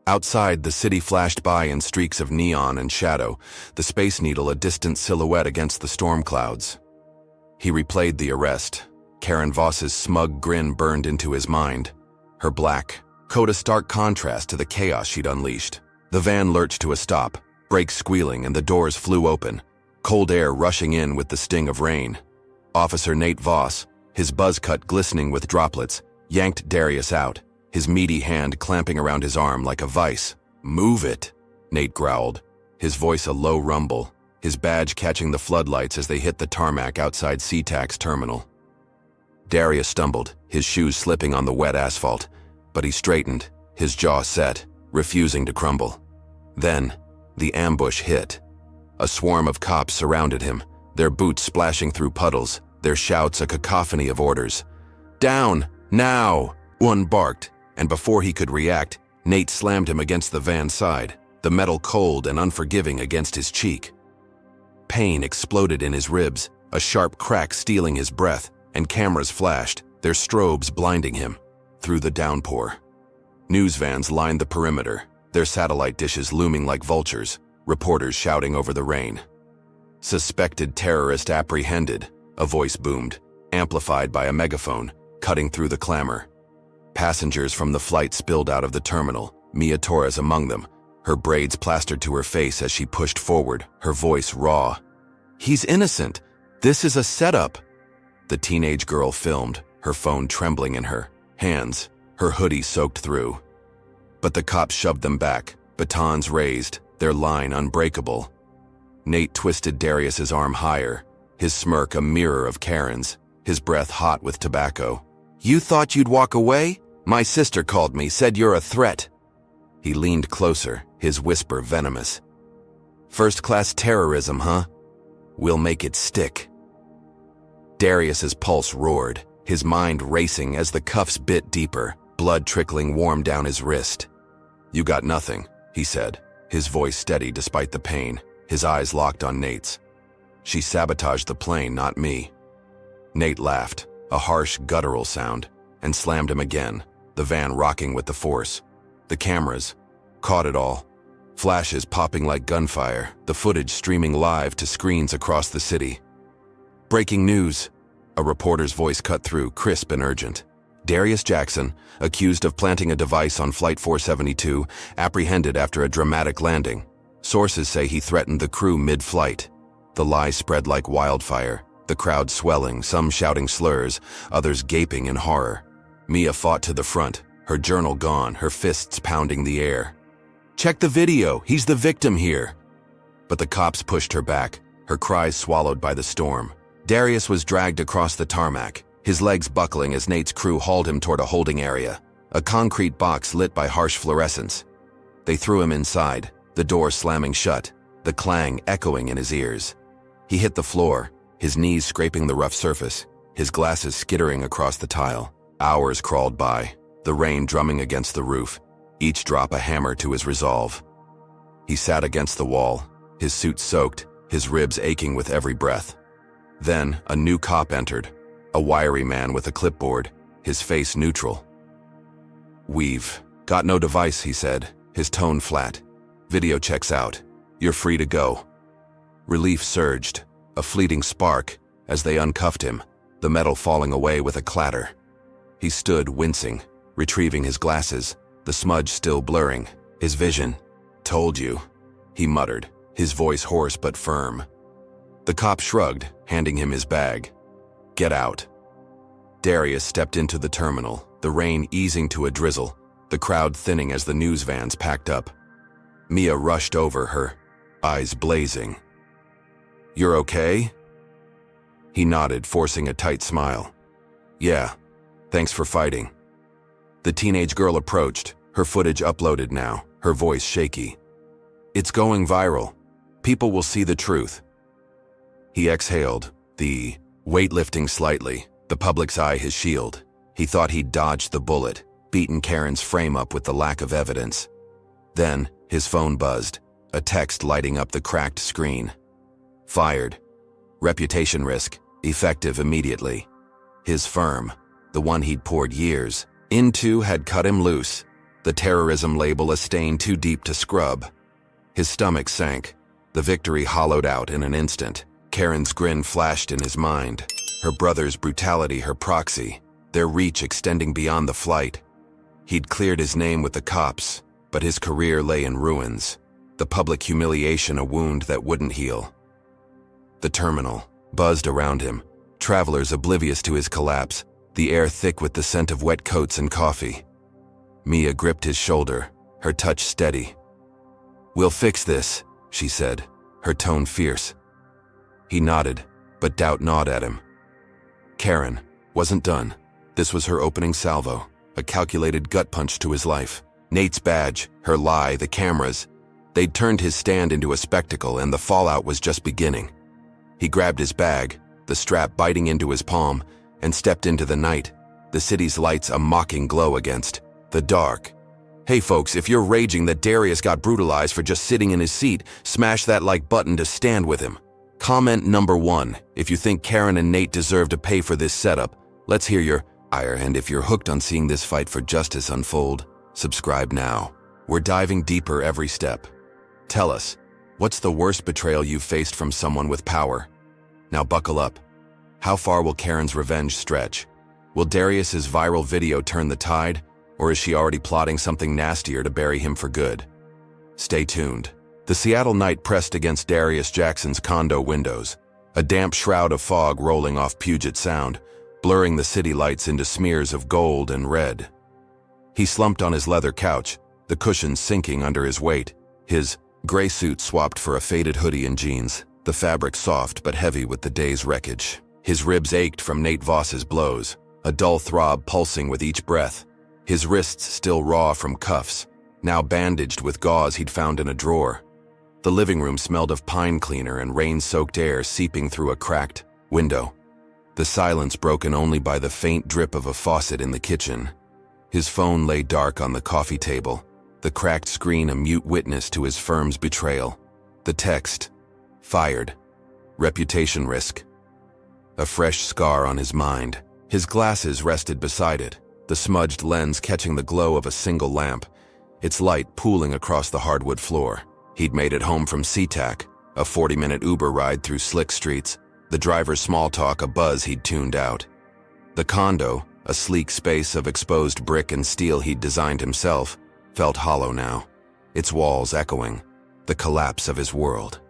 Outside, the city flashed by in streaks of neon and shadow, the Space Needle a distant silhouette against the storm clouds. He replayed the arrest. Karen Voss's smug grin burned into his mind. Her black coat a stark contrast to the chaos she'd unleashed. The van lurched to a stop, brakes squealing, and the doors flew open, cold air rushing in with the sting of rain. Officer Nate Voss, his buzz cut glistening with droplets, yanked Darius out, his meaty hand clamping around his arm like a vice. "Move it," Nate growled, his voice a low rumble, his badge catching the floodlights as they hit the tarmac outside SeaTac's terminal. Darius stumbled, his shoes slipping on the wet asphalt, but he straightened, his jaw set, refusing to crumble. Then, the ambush hit. A swarm of cops surrounded him, their boots splashing through puddles, their shouts a cacophony of orders. "Down! Now!" one barked, and before he could react, Nate slammed him against the van's side, the metal cold and unforgiving against his cheek. Pain exploded in his ribs, a sharp crack stealing his breath, and cameras flashed, their strobes blinding him, through the downpour. News vans lined the perimeter, their satellite dishes looming like vultures, reporters shouting over the rain. "Suspected terrorist apprehended," a voice boomed, amplified by a megaphone, cutting through the clamor. Passengers from the flight spilled out of the terminal, Mia Torres among them, her braids plastered to her face as she pushed forward, her voice raw. "He's innocent. This is a setup." The teenage girl filmed, her phone trembling in her hands, her hoodie soaked through. But the cops shoved them back, batons raised, their line unbreakable. Nate twisted Darius's arm higher, his smirk a mirror of Karen's, his breath hot with tobacco. "You thought you'd walk away? My sister called me, said you're a threat." He leaned closer, his whisper venomous. "First-class terrorism, huh? We'll make it stick." Darius's pulse roared, his mind racing as the cuffs bit deeper, blood trickling warm down his wrist. "You got nothing," he said, his voice steady despite the pain, his eyes locked on Nate's. "She sabotaged the plane, not me." Nate laughed, a harsh, guttural sound, and slammed him again, the van rocking with the force. The cameras caught it all. Flashes popping like gunfire, the footage streaming live to screens across the city. "Breaking news," a reporter's voice cut through, crisp and urgent. "Darius Jackson, accused of planting a device on Flight 472, apprehended after a dramatic landing. Sources say he threatened the crew mid-flight." The lie spread like wildfire, the crowd swelling, some shouting slurs, others gaping in horror. Mia fought to the front, her journal gone, her fists pounding the air. "Check the video, he's the victim here." But the cops pushed her back, her cries swallowed by the storm. Darius was dragged across the tarmac, his legs buckling as Nate's crew hauled him toward a holding area, a concrete box lit by harsh fluorescence. They threw him inside, the door slamming shut, the clang echoing in his ears. He hit the floor, his knees scraping the rough surface, his glasses skittering across the tile. Hours crawled by, the rain drumming against the roof, each drop a hammer to his resolve. He sat against the wall, his suit soaked, his ribs aching with every breath. Then, a new cop entered, a wiry man with a clipboard, his face neutral. "We've got no device," he said, his tone flat. "Video checks out. You're free to go." Relief surged, a fleeting spark, as they uncuffed him, the metal falling away with a clatter. He stood wincing, retrieving his glasses, the smudge still blurring, his vision. "Told you," he muttered, his voice hoarse but firm. The cop shrugged, handing him his bag. "Get out." Darius stepped into the terminal, the rain easing to a drizzle, the crowd thinning as the news vans packed up. Mia rushed over, her eyes blazing. "You're okay?" He nodded, forcing a tight smile. "Yeah, thanks for fighting." The teenage girl approached, her footage uploaded now, her voice shaky. "It's going viral. People will see the truth." He exhaled, the weight lifting slightly, the public's eye his shield. He thought he'd dodged the bullet, beaten Karen's frame up with the lack of evidence. Then, his phone buzzed, a text lighting up the cracked screen. "Fired. Reputation risk, effective immediately." His firm, the one he'd poured years into, had cut him loose. the terrorism label a stain too deep to scrub. His stomach sank. The victory hollowed out in an instant. Karen's grin flashed in his mind. Her brother's brutality her proxy, their reach extending beyond the flight. He'd cleared his name with the cops, but his career lay in ruins. The public humiliation a wound that wouldn't heal. The terminal buzzed around him, travelers oblivious to his collapse, the air thick with the scent of wet coats and coffee. Mia gripped his shoulder, her touch steady. "We'll fix this," she said, her tone fierce. He nodded, but doubt gnawed at him. Karen wasn't done. This was her opening salvo, a calculated gut punch to his life. Nate's badge, her lie, the cameras. They'd turned his stand into a spectacle, and the fallout was just beginning. He grabbed his bag, the strap biting into his palm, and stepped into the night, the city's lights a mocking glow against the dark. Hey folks, if you're raging that Darius got brutalized for just sitting in his seat, smash that like button to stand with him. Comment number 1, if you think Karen and Nate deserve to pay for this setup. Let's hear your ire, and if you're hooked on seeing this fight for justice unfold, subscribe now. We're diving deeper every step. Tell us, what's the worst betrayal you've faced from someone with power? Now buckle up. How far will Karen's revenge stretch? Will Darius's viral video turn the tide, or is she already plotting something nastier to bury him for good? Stay tuned. The Seattle night pressed against Darius Jackson's condo windows, a damp shroud of fog rolling off Puget Sound, blurring the city lights into smears of gold and red. He slumped on his leather couch, the cushions sinking under his weight, his gray suit swapped for a faded hoodie and jeans, the fabric soft but heavy with the day's wreckage. His ribs ached from Nate Voss's blows, a dull throb pulsing with each breath. His wrists still raw from cuffs, now bandaged with gauze he'd found in a drawer. The living room smelled of pine cleaner and rain-soaked air seeping through a cracked window. The silence broken only by the faint drip of a faucet in the kitchen. His phone lay dark on the coffee table, the cracked screen a mute witness to his firm's betrayal. The text, "Fired. Reputation risk." A fresh scar on his mind. His glasses rested beside it, the smudged lens catching the glow of a single lamp, its light pooling across the hardwood floor. He'd made it home from SeaTac, a 40-minute Uber ride through slick streets, the driver's small talk a buzz he'd tuned out. The condo, a sleek space of exposed brick and steel he'd designed himself, felt hollow now, its walls echoing, the collapse of his world.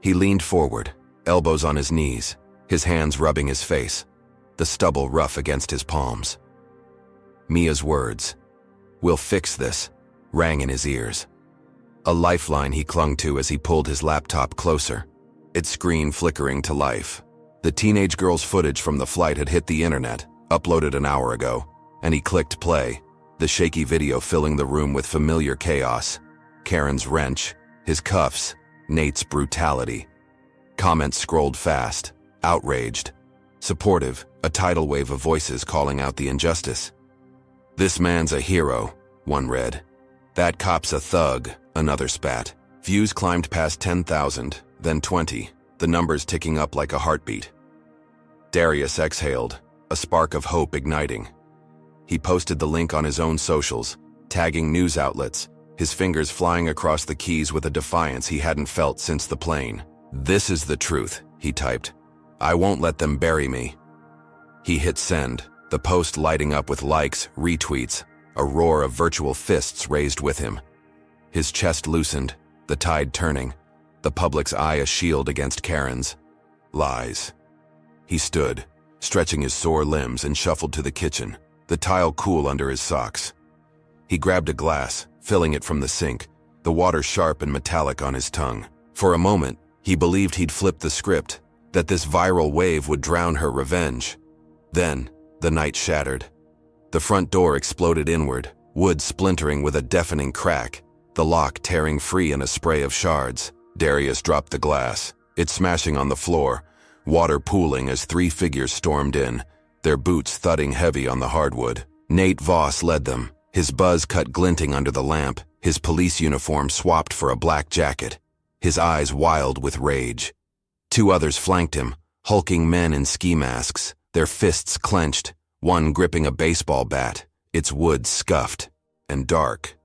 He leaned forward, elbows on his knees, his hands rubbing his face, the stubble rough against his palms. Mia's words, "We'll fix this," rang in his ears. A lifeline he clung to as he pulled his laptop closer, its screen flickering to life. The teenage girl's footage from the flight had hit the internet, uploaded an hour ago, and he clicked play, the shaky video filling the room with familiar chaos. Karen's wrench, his cuffs, Nate's brutality. Comments scrolled fast, outraged, supportive, a tidal wave of voices calling out the injustice. "This man's a hero," one read. "That cop's a thug," another spat. Views climbed past 10,000, then 20, the numbers ticking up like a heartbeat. Darius exhaled, a spark of hope igniting. He posted the link on his own socials, tagging news outlets, his fingers flying across the keys with a defiance he hadn't felt since the plane. "This is the truth," he typed. "I won't let them bury me." He hit send, the post lighting up with likes, retweets, a roar of virtual fists raised with him. His chest loosened, the tide turning, the public's eye a shield against Karen's lies. He stood, stretching his sore limbs, and shuffled to the kitchen, the tile cool under his socks. He grabbed a glass, filling it from the sink, the water sharp and metallic on his tongue. For a moment, he believed he'd flipped the script, that this viral wave would drown her revenge. Then, the night shattered. The front door exploded inward, wood splintering with a deafening crack, the lock tearing free in a spray of shards. Darius dropped the glass, it smashing on the floor, water pooling as 3 figures stormed in, their boots thudding heavy on the hardwood. Nate Voss led them, his buzz cut glinting under the lamp, his police uniform swapped for a black jacket, his eyes wild with rage. 2 others flanked him, hulking men in ski masks, their fists clenched, one gripping a baseball bat, its wood scuffed. and dark.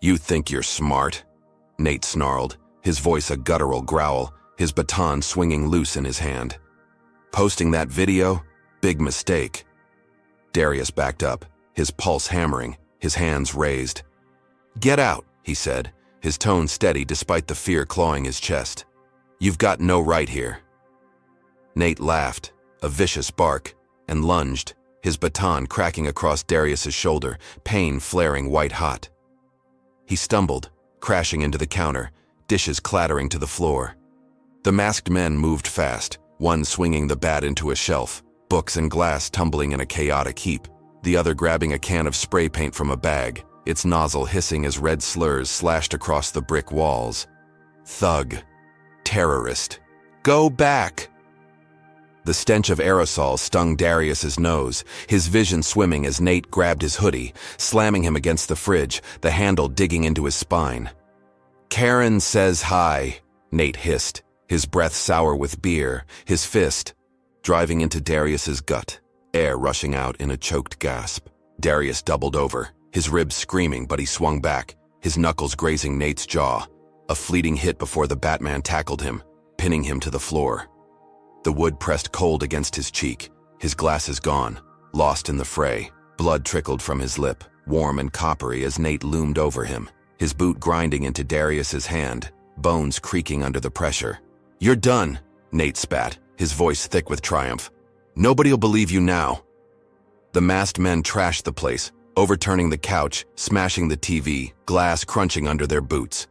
"You think you're smart?" Nate snarled, his voice a guttural growl, his baton swinging loose in his hand. "Posting that video? Big mistake." Darius backed up, his pulse hammering, his hands raised. "Get out," he said, his tone steady despite the fear clawing his chest. "You've got no right here." Nate laughed, a vicious bark, and lunged, his baton cracking across Darius's shoulder, pain flaring white-hot. He stumbled, crashing into the counter, dishes clattering to the floor. The masked men moved fast, one swinging the bat into a shelf, books and glass tumbling in a chaotic heap, the other grabbing a can of spray paint from a bag, its nozzle hissing as red slurs slashed across the brick walls. "Thug. Terrorist. Go back!" The stench of aerosol stung Darius's nose, his vision swimming as Nate grabbed his hoodie, slamming him against the fridge, the handle digging into his spine. "Karen says hi," Nate hissed, his breath sour with beer, his fist driving into Darius's gut, air rushing out in a choked gasp. Darius doubled over, his ribs screaming, but he swung back, his knuckles grazing Nate's jaw, a fleeting hit before the Batman tackled him, pinning him to the floor. The wood pressed cold against his cheek, his glasses gone, lost in the fray. Blood trickled from his lip, warm and coppery as Nate loomed over him, his boot grinding into Darius's hand, bones creaking under the pressure. "You're done," Nate spat, his voice thick with triumph. "Nobody'll believe you now." The masked men trashed the place, overturning the couch, smashing the TV, glass crunching under their boots.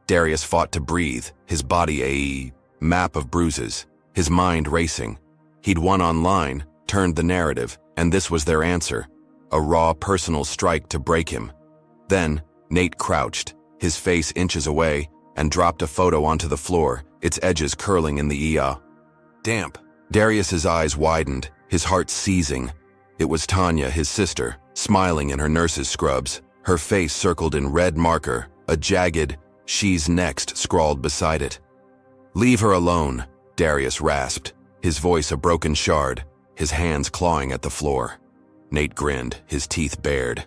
Darius fought to breathe, his body a map of bruises, his mind racing. He'd won online, turned the narrative, and this was their answer, a raw personal strike to break him. Then, Nate crouched, his face inches away, and dropped a photo onto the floor, its edges curling in the damp. Darius's eyes widened, his heart seizing. It was Tanya, his sister, smiling in her nurse's scrubs, her face circled in red marker, a jagged "She's next" scrawled beside it. "Leave her alone," Darius rasped, his voice a broken shard, his hands clawing at the floor. Nate grinned, his teeth bared.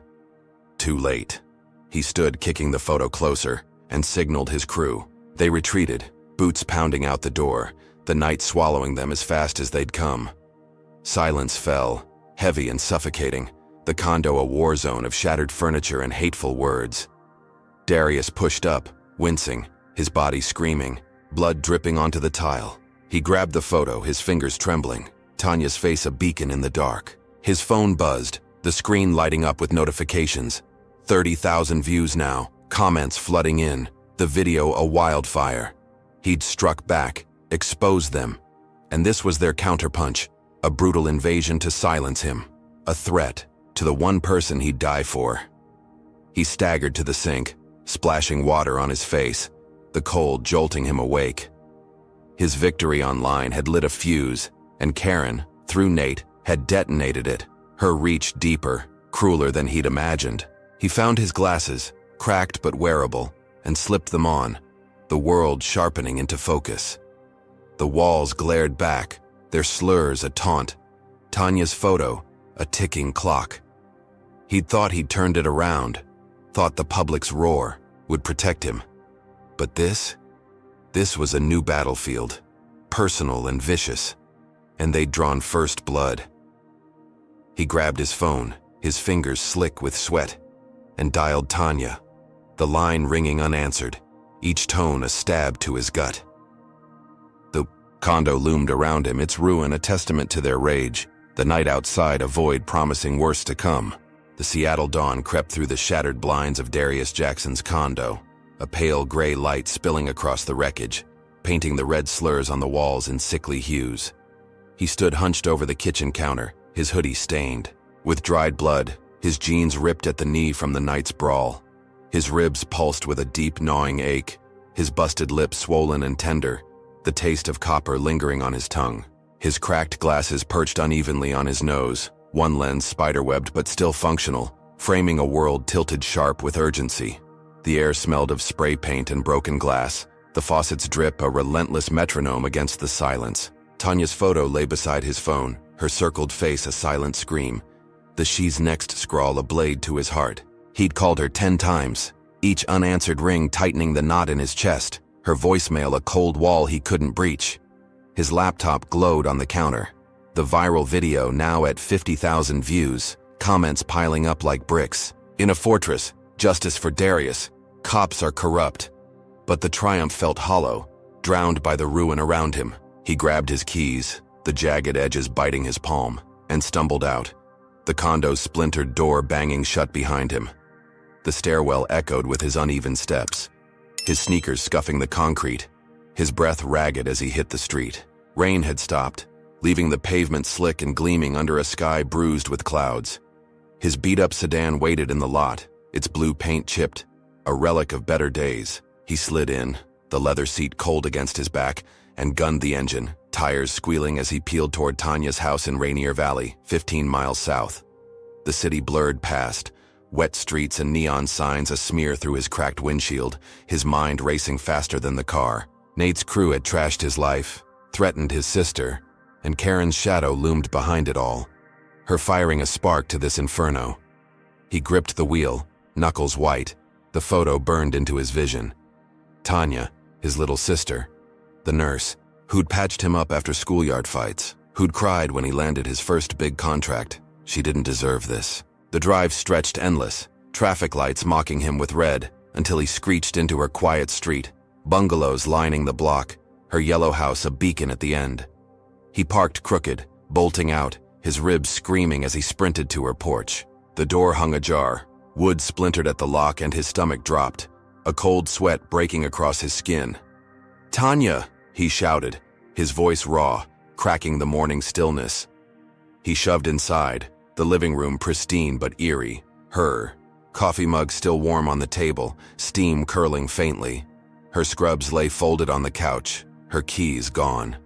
Too late. He stood kicking the photo closer and signaled his crew. They retreated, boots pounding out the door, the night swallowing them as fast as they'd come. Silence fell, heavy and suffocating, the condo a war zone of shattered furniture and hateful words. Darius pushed up, wincing, his body screaming, blood dripping onto the tile. He grabbed the photo, his fingers trembling, Tanya's face a beacon in the dark. His phone buzzed, the screen lighting up with notifications. 30,000 views now, comments flooding in, the video a wildfire. He'd struck back, exposed them, and this was their counterpunch, a brutal invasion to silence him, a threat to the one person he'd die for. He staggered to the sink, splashing water on his face, the cold jolting him awake. His victory online had lit a fuse, and Karen, through Nate, had detonated it, her reach deeper, crueler than he'd imagined. He found his glasses, cracked but wearable, and slipped them on, the world sharpening into focus. The walls glared back, their slurs a taunt, Tanya's photo a ticking clock. He'd thought he'd turned it around, thought the public's roar would protect him. But this was a new battlefield, personal and vicious, and they'd drawn first blood. He grabbed his phone, his fingers slick with sweat, and dialed Tanya, the line ringing unanswered, each tone a stab to his gut. The condo loomed around him, its ruin a testament to their rage, the night outside a void promising worse to come. The Seattle dawn crept through the shattered blinds of Darius Jackson's condo, a pale gray light spilling across the wreckage, painting the red slurs on the walls in sickly hues. He stood hunched over the kitchen counter, his hoodie stained, with dried blood, his jeans ripped at the knee from the night's brawl. His ribs pulsed with a deep gnawing ache, his busted lips swollen and tender, the taste of copper lingering on his tongue. His cracked glasses perched unevenly on his nose, one lens spiderwebbed but still functional, framing a world tilted sharp with urgency. The air smelled of spray paint and broken glass, the faucet's drip a relentless metronome against the silence. Tanya's photo lay beside his phone, her circled face a silent scream, the "She's next" scrawl a blade to his heart. He'd called her 10 times, each unanswered ring tightening the knot in his chest, her voicemail a cold wall he couldn't breach. His laptop glowed on the counter. The viral video now at 50,000 views, comments piling up like bricks. In a fortress, justice for Darius. Cops are corrupt. But the triumph felt hollow, drowned by the ruin around him. He grabbed his keys, the jagged edges biting his palm, and stumbled out, the condo's splintered door banging shut behind him. The stairwell echoed with his uneven steps, his sneakers scuffing the concrete, his breath ragged as he hit the street. Rain had stopped, leaving the pavement slick and gleaming under a sky bruised with clouds. His beat-up sedan waited in the lot, its blue paint chipped, a relic of better days. He slid in, the leather seat cold against his back, and gunned the engine, tires squealing as he peeled toward Tanya's house in Rainier Valley, 15 miles south. The city blurred past, wet streets and neon signs a smear through his cracked windshield, his mind racing faster than the car. Nate's crew had trashed his life, threatened his sister, and Karen's shadow loomed behind it all, her firing a spark to this inferno. He gripped the wheel, knuckles white, the photo burned into his vision. Tanya, his little sister, the nurse, who'd patched him up after schoolyard fights, who'd cried when he landed his first big contract. She didn't deserve this. The drive stretched endless, traffic lights mocking him with red, until he screeched into her quiet street, bungalows lining the block, her yellow house a beacon at the end. He parked crooked, bolting out, his ribs screaming as he sprinted to her porch. The door hung ajar, wood splintered at the lock and his stomach dropped, a cold sweat breaking across his skin. "Tanya!" he shouted, his voice raw, cracking the morning stillness. He shoved inside, the living room pristine but eerie. Her coffee mug still warm on the table, steam curling faintly. Her scrubs lay folded on the couch, her keys gone.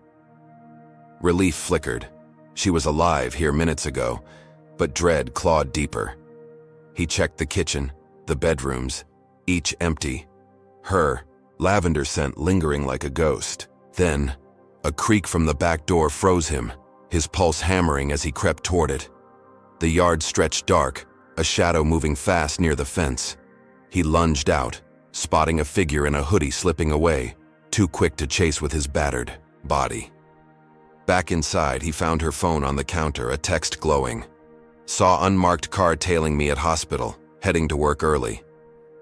Relief flickered. She was alive here minutes ago, but dread clawed deeper. He checked the kitchen, the bedrooms, each empty. Her lavender scent lingering like a ghost. Then, a creak from the back door froze him, his pulse hammering as he crept toward it. The yard stretched dark, a shadow moving fast near the fence. He lunged out, spotting a figure in a hoodie slipping away, too quick to chase with his battered body. Back inside, he found her phone on the counter, a text glowing. "Saw unmarked car tailing me at hospital, heading to work early.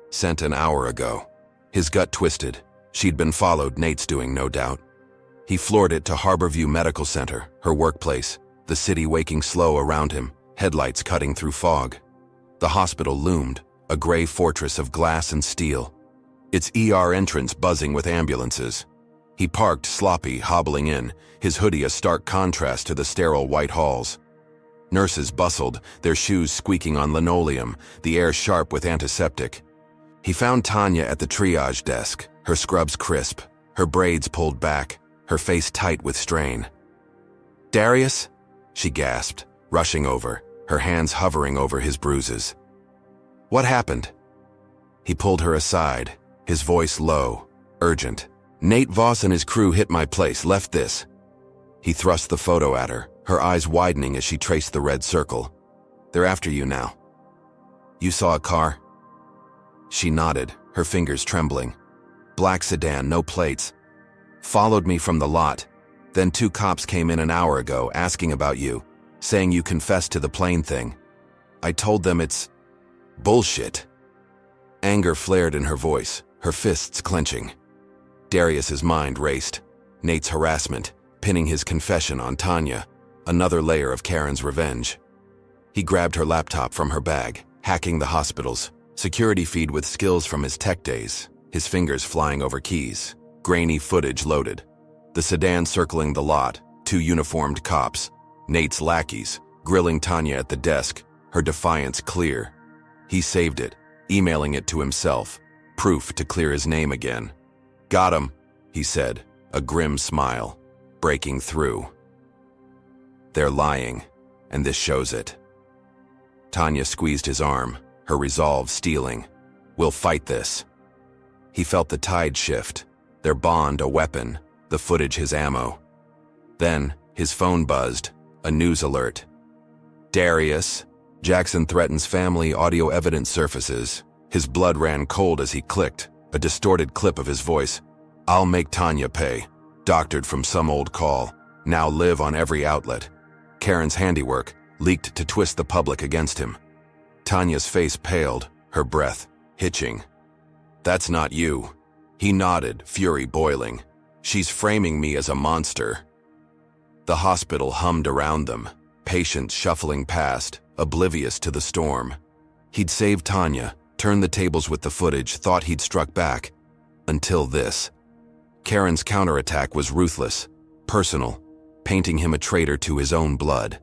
Sent an hour ago." His gut twisted. She'd been followed, Nate's doing, no doubt. He floored it to Harborview Medical Center, her workplace, the city waking slow around him, headlights cutting through fog. The hospital loomed, a gray fortress of glass and steel, its ER entrance buzzing with ambulances. He parked, sloppy, hobbling in, his hoodie a stark contrast to the sterile white halls. Nurses bustled, their shoes squeaking on linoleum, the air sharp with antiseptic. He found Tanya at the triage desk, her scrubs crisp, her braids pulled back, her face tight with strain. "Darius?" she gasped, rushing over, her hands hovering over his bruises. "What happened?" He pulled her aside, his voice low, urgent. "Nate Voss and his crew hit my place, left this." He thrust the photo at her, her eyes widening as she traced the red circle. "They're after you now." "You saw a car?" She nodded, her fingers trembling. "Black sedan, no plates. Followed me from the lot. Then 2 cops came in an hour ago asking about you, saying you confessed to the plane thing. I told them it's bullshit." Anger flared in her voice, her fists clenching. Darius's mind raced. Nate's harassment, pinning his confession on Tanya, another layer of Karen's revenge. He grabbed her laptop from her bag, hacking the hospital's security feed with skills from his tech days, his fingers flying over keys, grainy footage loaded. The sedan circling the lot, 2 uniformed cops, Nate's lackeys, grilling Tanya at the desk, her defiance clear. He saved it, emailing it to himself, proof to clear his name again. "Got him," he said, a grim smile, breaking through. "They're lying, and this shows it." Tanya squeezed his arm, her resolve steeling. "We'll fight this." He felt the tide shift, their bond a weapon, the footage his ammo. Then, his phone buzzed, a news alert. "Darius, Jackson threatens family, audio evidence surfaces. His blood ran cold as he clicked, a distorted clip of his voice. "I'll make Tanya pay," doctored from some old call, now live on every outlet. Karen's handiwork, leaked to twist the public against him. Tanya's face paled, her breath hitching. "That's not you." He nodded, fury boiling. "She's framing me as a monster." The hospital hummed around them, patients shuffling past, oblivious to the storm. He'd saved Tanya, turned the tables with the footage, thought he'd struck back. Until this. Karen's counterattack was ruthless, personal, painting him a traitor to his own blood.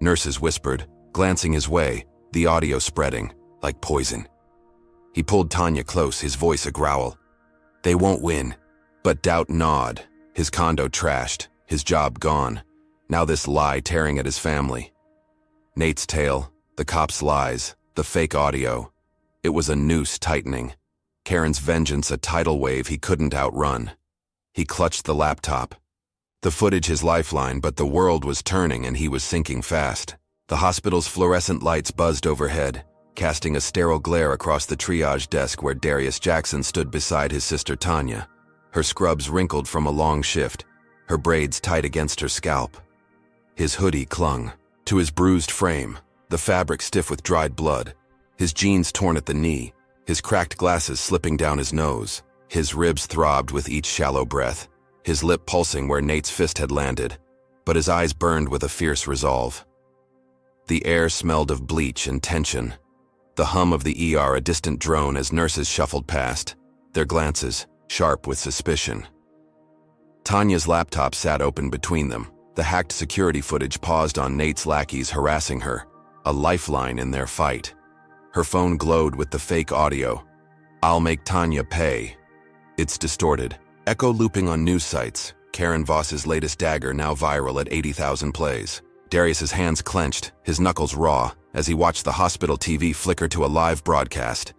Nurses whispered, glancing his way, the audio spreading, like poison. He pulled Tanya close, his voice a growl. "They won't win." But doubt gnawed, his condo trashed, his job gone. Now this lie tearing at his family. Nate's tale, the cops' lies, the fake audio. It was a noose tightening. Karen's vengeance a tidal wave he couldn't outrun. He clutched the laptop. The footage his lifeline, but the world was turning and he was sinking fast. The hospital's fluorescent lights buzzed overhead, casting a sterile glare across the triage desk where Darius Jackson stood beside his sister Tanya. Her scrubs wrinkled from a long shift, her braids tight against her scalp. His hoodie clung to his bruised frame, the fabric stiff with dried blood, his jeans torn at the knee, his cracked glasses slipping down his nose. His ribs throbbed with each shallow breath, his lip pulsing where Nate's fist had landed, but his eyes burned with a fierce resolve. The air smelled of bleach and tension. The hum of the ER a distant drone as nurses shuffled past, their glances sharp with suspicion. Tanya's laptop sat open between them, the hacked security footage paused on Nate's lackeys harassing her, a lifeline in their fight. Her phone glowed with the fake audio. "I'll make Tanya pay." It's distorted, echo looping on news sites. Karen Voss's latest dagger now viral at 80,000 plays. Darius's hands clenched, his knuckles raw, as he watched the hospital TV flicker to a live broadcast,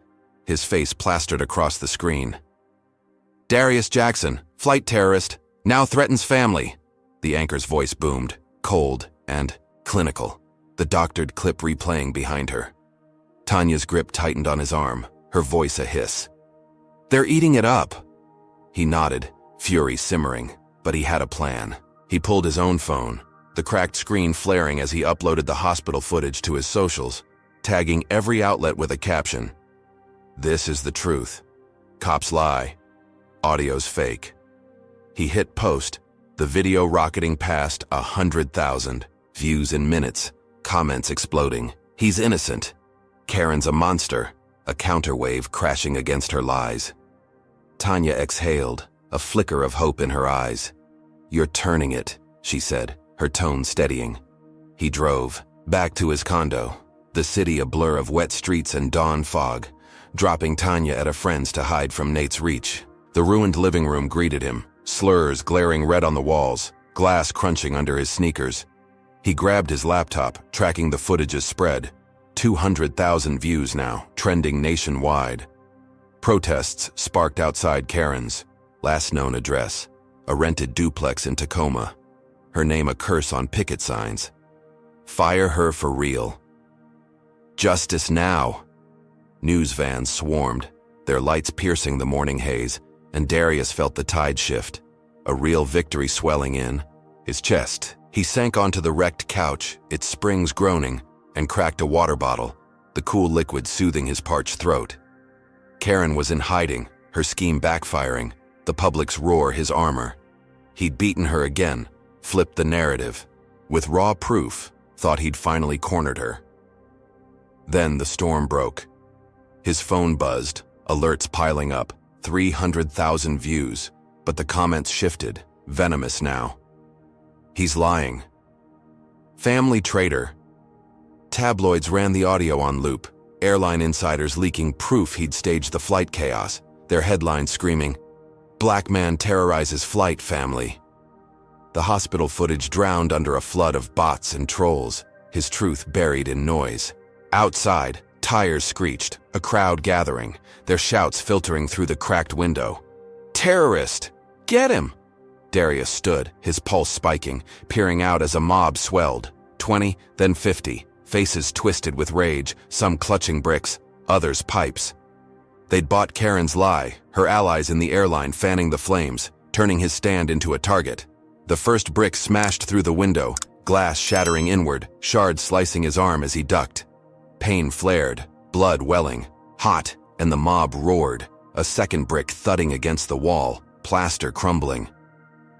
his face plastered across the screen. "Darius Jackson, flight terrorist, now threatens family." The anchor's voice boomed, cold and clinical, the doctored clip replaying behind her. Tanya's grip tightened on his arm, her voice a hiss. "They're eating it up." He nodded, fury simmering, but he had a plan. He pulled his own phone, the cracked screen flaring as he uploaded the hospital footage to his socials, tagging every outlet with a caption. "This is the truth. Cops lie. Audio's fake." He hit post, the video rocketing past 100,000 views in minutes, comments exploding. "He's innocent. Karen's a monster," a counterwave crashing against her lies. Tanya exhaled, a flicker of hope in her eyes. "You're turning it," she said, her tone steadying. He drove back to his condo, the city a blur of wet streets and dawn fog, dropping Tanya at a friend's to hide from Nate's reach. The ruined living room greeted him, slurs glaring red on the walls, glass crunching under his sneakers. He grabbed his laptop, tracking the footage's spread. 200,000 views now, trending nationwide. Protests sparked outside Karen's last known address, a rented duplex in Tacoma. Her name a curse on picket signs. "Fire her for real." "Justice now." News vans swarmed, their lights piercing the morning haze, and Darius felt the tide shift, a real victory swelling in his chest. He sank onto the wrecked couch, its springs groaning, and cracked a water bottle, the cool liquid soothing his parched throat. Karen was in hiding, her scheme backfiring, the public's roar his armor. He'd beaten her again, flipped the narrative. With raw proof, thought he'd finally cornered her. Then the storm broke. His phone buzzed, alerts piling up, 300,000 views, but the comments shifted, venomous now. "He's lying. Family traitor." Tabloids ran the audio on loop, airline insiders leaking proof he'd staged the flight chaos, their headlines screaming, "Black man terrorizes flight family." The hospital footage drowned under a flood of bots and trolls, his truth buried in noise. Outside, tires screeched, a crowd gathering, their shouts filtering through the cracked window. "Terrorist! Get him!" Darius stood, his pulse spiking, peering out as a mob swelled. 20, then 50, faces twisted with rage, some clutching bricks, others pipes. They'd bought Karen's lie, her allies in the airline fanning the flames, turning his stand into a target. The first brick smashed through the window, glass shattering inward, shards slicing his arm as he ducked. Pain flared, blood welling, hot, and the mob roared, a second brick thudding against the wall, plaster crumbling.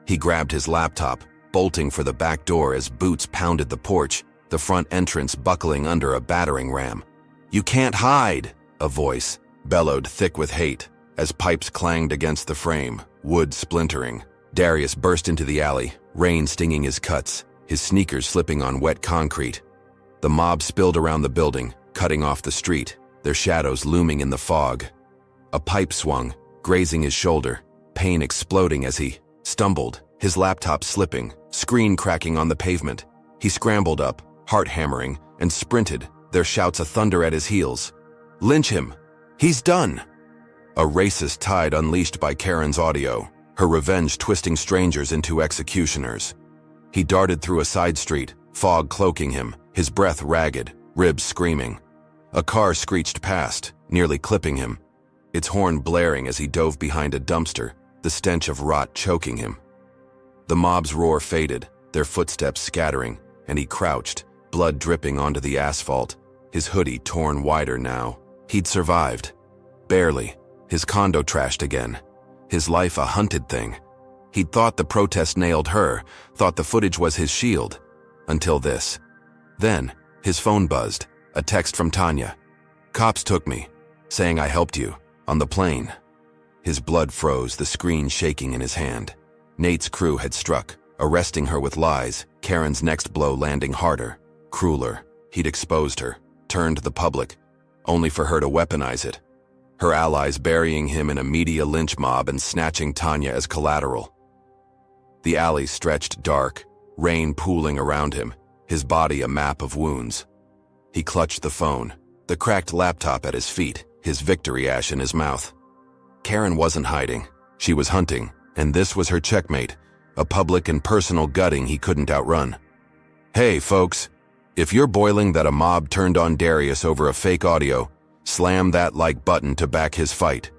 He grabbed his laptop, bolting for the back door as boots pounded the porch, the front entrance buckling under a battering ram. "You can't hide," a voice bellowed thick with hate, as pipes clanged against the frame, wood splintering. Darius burst into the alley, rain stinging his cuts, his sneakers slipping on wet concrete. The mob spilled around the building, cutting off the street, their shadows looming in the fog. A pipe swung, grazing his shoulder, pain exploding as he stumbled, his laptop slipping, screen cracking on the pavement. He scrambled up, heart hammering, and sprinted, their shouts a thunder at his heels. "Lynch him! He's done!" A racist tide unleashed by Karen's audio, her revenge twisting strangers into executioners. He darted through a side street, fog cloaking him, his breath ragged, ribs screaming. A car screeched past, nearly clipping him, its horn blaring as he dove behind a dumpster, the stench of rot choking him. The mob's roar faded, their footsteps scattering, and he crouched, blood dripping onto the asphalt, his hoodie torn wider now. He'd survived. Barely. His condo trashed again. His life a hunted thing. He'd thought the protest nailed her, thought the footage was his shield. Until this. Then, his phone buzzed, a text from Tanya. "Cops took me, saying I helped you, on the plane." His blood froze, the screen shaking in his hand. Nate's crew had struck, arresting her with lies, Karen's next blow landing harder, crueler. He'd exposed her, turned the public, only for her to weaponize it. Her allies burying him in a media lynch mob and snatching Tanya as collateral. The alley stretched dark, rain pooling around him, his body a map of wounds. He clutched the phone, the cracked laptop at his feet, his victory ash in his mouth. Karen wasn't hiding. She was hunting, and this was her checkmate, a public and personal gutting he couldn't outrun. "Hey, folks, if you're boiling that a mob turned on Darius over a fake audio, slam that like button to back his fight."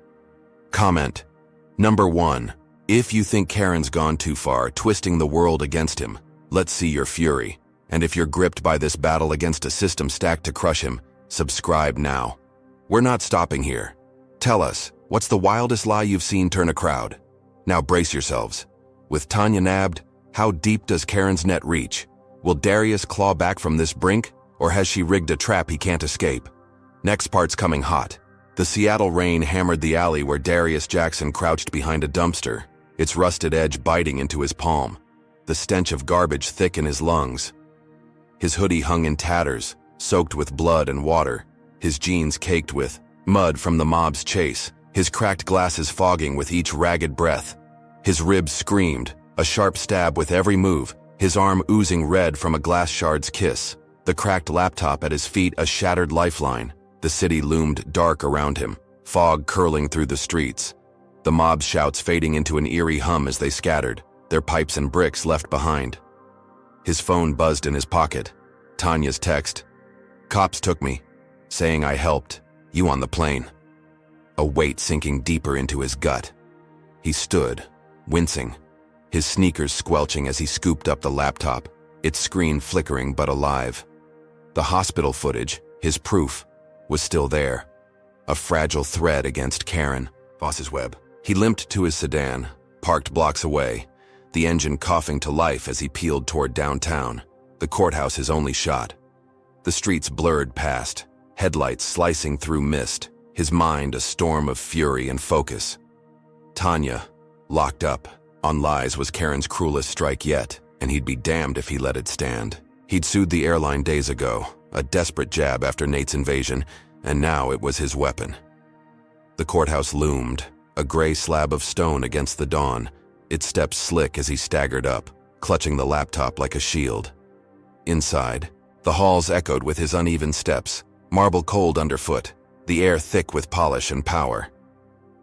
Comment. Number 1. If you think Karen's gone too far, twisting the world against him, let's see your fury. And if you're gripped by this battle against a system stacked to crush him, subscribe now. We're not stopping here. Tell us, what's the wildest lie you've seen turn a crowd? Now brace yourselves. With Tanya nabbed, how deep does Karen's net reach? Will Darius claw back from this brink, or has she rigged a trap he can't escape? Next part's coming hot. The Seattle rain hammered the alley where Darius Jackson crouched behind a dumpster, its rusted edge biting into his palm, the stench of garbage thick in his lungs. His hoodie hung in tatters, soaked with blood and water, his jeans caked with mud from the mob's chase, his cracked glasses fogging with each ragged breath. His ribs screamed, a sharp stab with every move, his arm oozing red from a glass shard's kiss, the cracked laptop at his feet a shattered lifeline. The city loomed dark around him, fog curling through the streets, the mob's shouts fading into an eerie hum as they scattered, their pipes and bricks left behind. His phone buzzed in his pocket. Tanya's text. "Cops took me, saying I helped you on the plane." A weight sinking deeper into his gut. He stood, wincing, his sneakers squelching as he scooped up the laptop, its screen flickering but alive. The hospital footage, his proof, was still there. A fragile thread against Karen, Voss's web. He limped to his sedan, parked blocks away, the engine coughing to life as he peeled toward downtown, the courthouse his only shot. The streets blurred past, headlights slicing through mist, his mind a storm of fury and focus. Tanya, locked up, on lies was Karen's cruelest strike yet, and he'd be damned if he let it stand. He'd sued the airline days ago, a desperate jab after Nate's invasion, and now it was his weapon. The courthouse loomed, a gray slab of stone against the dawn, its steps slick as he staggered up, clutching the laptop like a shield. Inside, the halls echoed with his uneven steps, marble cold underfoot, the air thick with polish and power.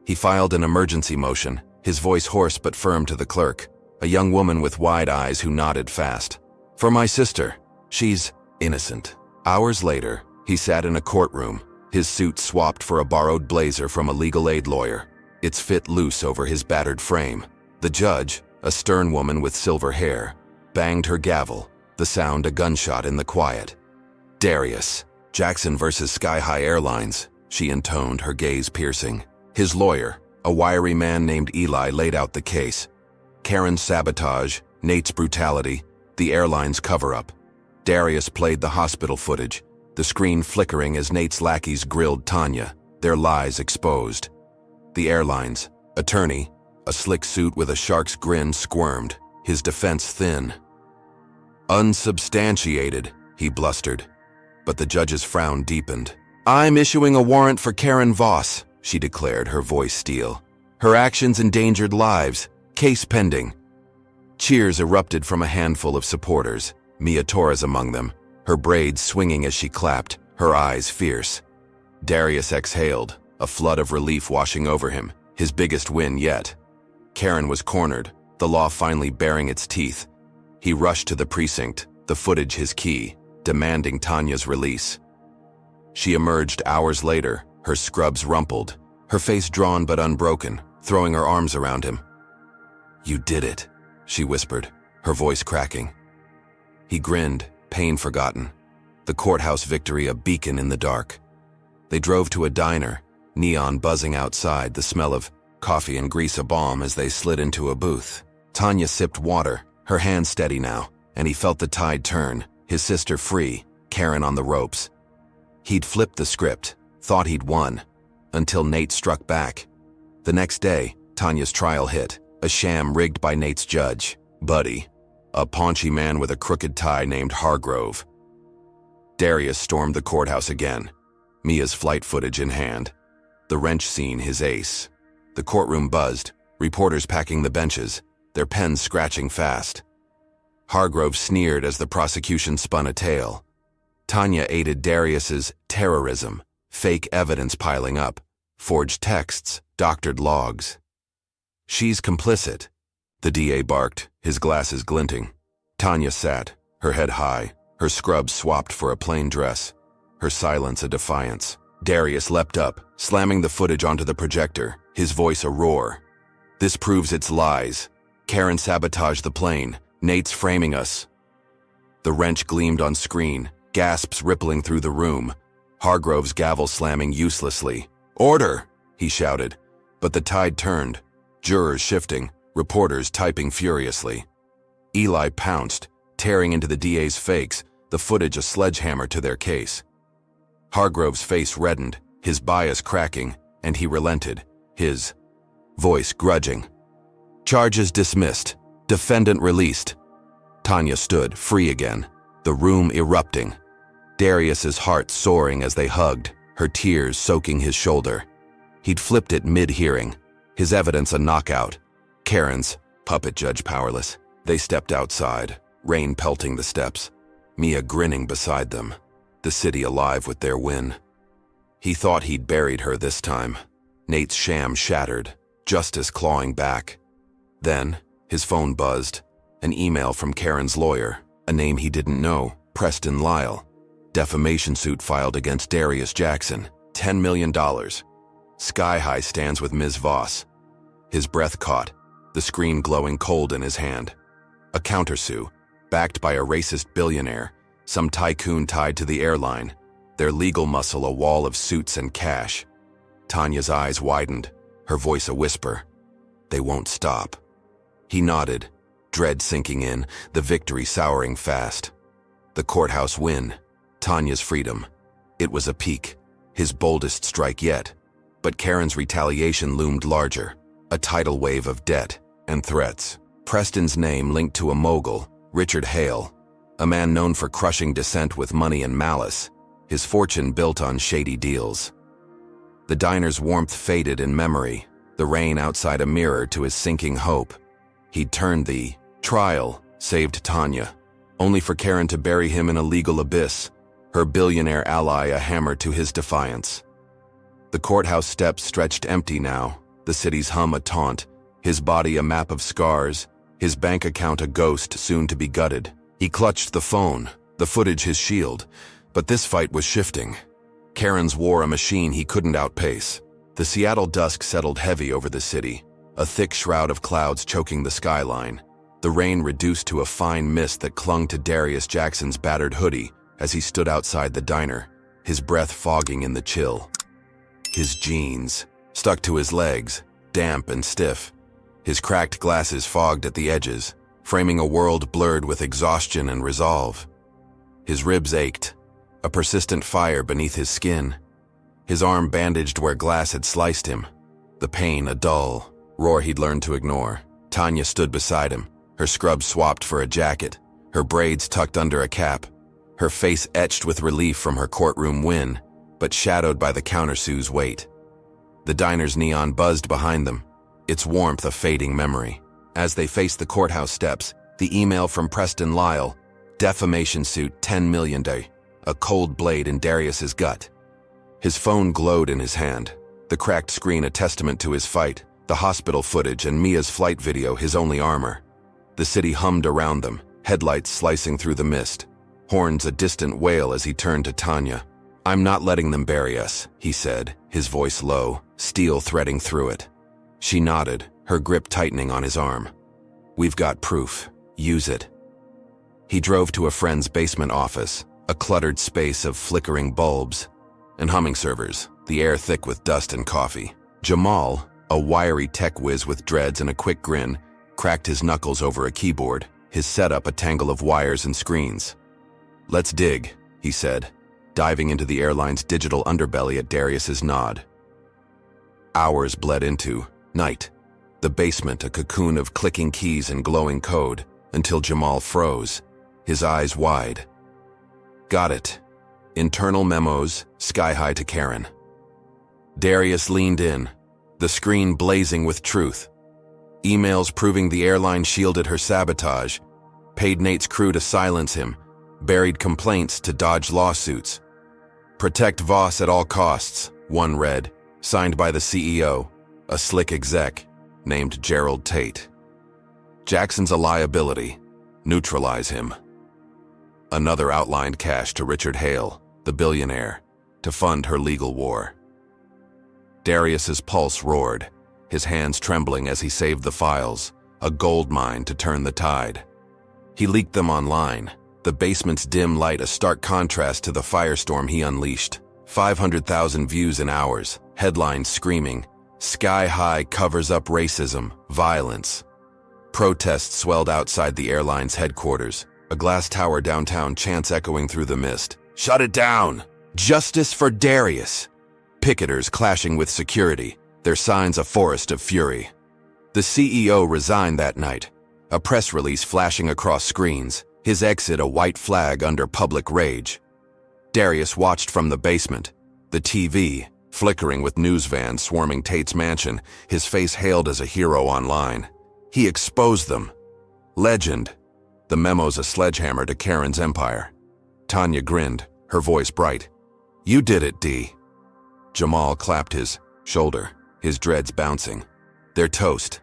He filed an emergency motion, his voice hoarse but firm to the clerk, a young woman with wide eyes who nodded fast. "For my sister. She's innocent. Hours later, he sat in a courtroom, his suit swapped for a borrowed blazer from a legal aid lawyer, its fit loose over his battered frame. The judge, a stern woman with silver hair, banged her gavel, the sound a gunshot in the quiet. "Darius, Jackson versus Sky High Airlines," she intoned, her gaze piercing. His lawyer, a wiry man named Eli, laid out the case. Karen's sabotage, Nate's brutality, the airline's cover-up. Darius played the hospital footage, the screen flickering as Nate's lackeys grilled Tanya, their lies exposed. The airline's attorney, a slick suit with a shark's grin, squirmed, his defense thin. "Unsubstantiated," he blustered. But the judge's frown deepened. "I'm issuing a warrant for Karen Voss," she declared, her voice steel. "Her actions endangered lives. Case pending." Cheers erupted from a handful of supporters, Mia Torres among them, her braids swinging as she clapped, her eyes fierce. Darius exhaled, a flood of relief washing over him, his biggest win yet. Karen was cornered, the law finally baring its teeth. He rushed to the precinct, the footage his key, demanding Tanya's release. She emerged hours later, her scrubs rumpled, her face drawn but unbroken, throwing her arms around him. "You did it," she whispered, her voice cracking. He grinned, pain forgotten, the courthouse victory a beacon in the dark. They drove to a diner, neon buzzing outside, the smell of coffee and grease a bomb as they slid into a booth. Tanya sipped water, her hand steady now, and he felt the tide turn, his sister free, Karen on the ropes. He'd flipped the script, thought he'd won, until Nate struck back. The next day, Tanya's trial hit, a sham rigged by Nate's judge, Buddy, a paunchy man with a crooked tie named Hargrove. Darius stormed the courthouse again, Mia's flight footage in hand, the wrench scene his ace. The courtroom buzzed, reporters packing the benches, their pens scratching fast. Hargrove sneered as the prosecution spun a tale. Tanya aided Darius's terrorism, fake evidence piling up, forged texts, doctored logs. "She's complicit," the DA barked, his glasses glinting. Tanya sat, her head high, her scrubs swapped for a plain dress, her silence a defiance. Darius leapt up, slamming the footage onto the projector, his voice a roar. "This proves it's lies. Karen sabotaged the plane. Nate's framing us." The wrench gleamed on screen, gasps rippling through the room, Hargrove's gavel slamming uselessly. "Order!" he shouted, but the tide turned, jurors shifting, reporters typing furiously. Eli pounced, tearing into the DA's fakes, the footage a sledgehammer to their case. Hargrove's face reddened, his bias cracking, and he relented, his voice grudging. "Charges dismissed. Defendant released." Tanya stood, free again, the room erupting. Darius's heart soaring as they hugged, her tears soaking his shoulder. He'd flipped it mid-hearing, his evidence a knockout. Karen's, puppet judge powerless. They stepped outside, rain pelting the steps, Mia grinning beside them, the city alive with their win. He thought he'd buried her this time. Nate's sham shattered, justice clawing back. Then, his phone buzzed, an email from Karen's lawyer, a name he didn't know, Preston Lyle. Defamation suit filed against Darius Jackson, $10 million. Sky High stands with Ms. Voss. His breath caught, the screen glowing cold in his hand. A countersue, backed by a racist billionaire, some tycoon tied to the airline, their legal muscle a wall of suits and cash. Tanya's eyes widened, her voice a whisper. They won't stop. He nodded, dread sinking in, the victory souring fast. The courthouse win, Tanya's freedom. It was a peak, his boldest strike yet. But Karen's retaliation loomed larger, a tidal wave of debt and threats. Preston's name linked to a mogul, Richard Hale, a man known for crushing dissent with money and malice, his fortune built on shady deals. The diner's warmth faded in memory, the rain outside a mirror to his sinking hope. He'd turned the trial, saved Tanya, only for Karen to bury him in a legal abyss, her billionaire ally a hammer to his defiance. The courthouse steps stretched empty now, the city's hum a taunt, his body a map of scars, his bank account a ghost soon to be gutted. He clutched the phone, the footage his shield, But this fight was shifting. Karen's war a machine he couldn't outpace. The Seattle dusk settled heavy over the city, a thick shroud of clouds choking the skyline. The rain reduced to a fine mist that clung to Darius Jackson's battered hoodie as he stood outside the diner, his breath fogging in the chill. His jeans stuck to his legs, damp and stiff, his cracked glasses fogged at the edges, framing a world blurred with exhaustion and resolve. His ribs ached, a persistent fire beneath his skin. His arm bandaged where glass had sliced him, the pain a dull roar he'd learned to ignore. Tanya stood beside him, her scrubs swapped for a jacket, her braids tucked under a cap, her face etched with relief from her courtroom win, but shadowed by the countersue's weight. The diner's neon buzzed behind them, its warmth a fading memory. As they faced the courthouse steps, the email from Preston Lyle, defamation suit $10 million, a cold blade in Darius's gut. His phone glowed in his hand, the cracked screen a testament to his fight, the hospital footage and Mia's flight video his only armor. The city hummed around them, headlights slicing through the mist, horns a distant wail as he turned to Tanya. "I'm not letting them bury us," he said, his voice low, steel threading through it. She nodded, her grip tightening on his arm. "We've got proof. Use it." He drove to a friend's basement office, a cluttered space of flickering bulbs and humming servers, the air thick with dust and coffee. Jamal, a wiry tech whiz with dreads and a quick grin, cracked his knuckles over a keyboard, his setup a tangle of wires and screens. "Let's dig," he said, diving into the airline's digital underbelly at Darius's nod. Hours bled into night, the basement a cocoon of clicking keys and glowing code, until Jamal froze, his eyes wide. "Got it. Internal memos, sky-high to Karen." Darius leaned in, the screen blazing with truth. Emails proving the airline shielded her sabotage, paid Nate's crew to silence him, buried complaints to dodge lawsuits. "Protect Voss at all costs," one read, signed by the CEO, a slick exec named Gerald Tate. "Jackson's a liability. Neutralize him." Another outlined cash to Richard Hale, the billionaire, to fund her legal war. Darius's pulse roared, his hands trembling as he saved the files, a gold mine to turn the tide. He leaked them online, the basement's dim light a stark contrast to the firestorm he unleashed. 500,000 views in hours, headlines screaming, "Sky High covers up racism, violence." Protests swelled outside the airline's headquarters, a glass tower downtown chants echoing through the mist. "Shut it down! Justice for Darius!" Picketers clashing with security, their signs a forest of fury. The CEO resigned that night, a press release flashing across screens, his exit a white flag under public rage. Darius watched from the basement, the TV flickering with news vans swarming Tate's mansion, his face hailed as a hero online. He exposed them. Legend. The memo's a sledgehammer to Karen's empire. Tanya grinned, her voice bright. "You did it, D." Jamal clapped his shoulder, his dreads bouncing. "They're toast."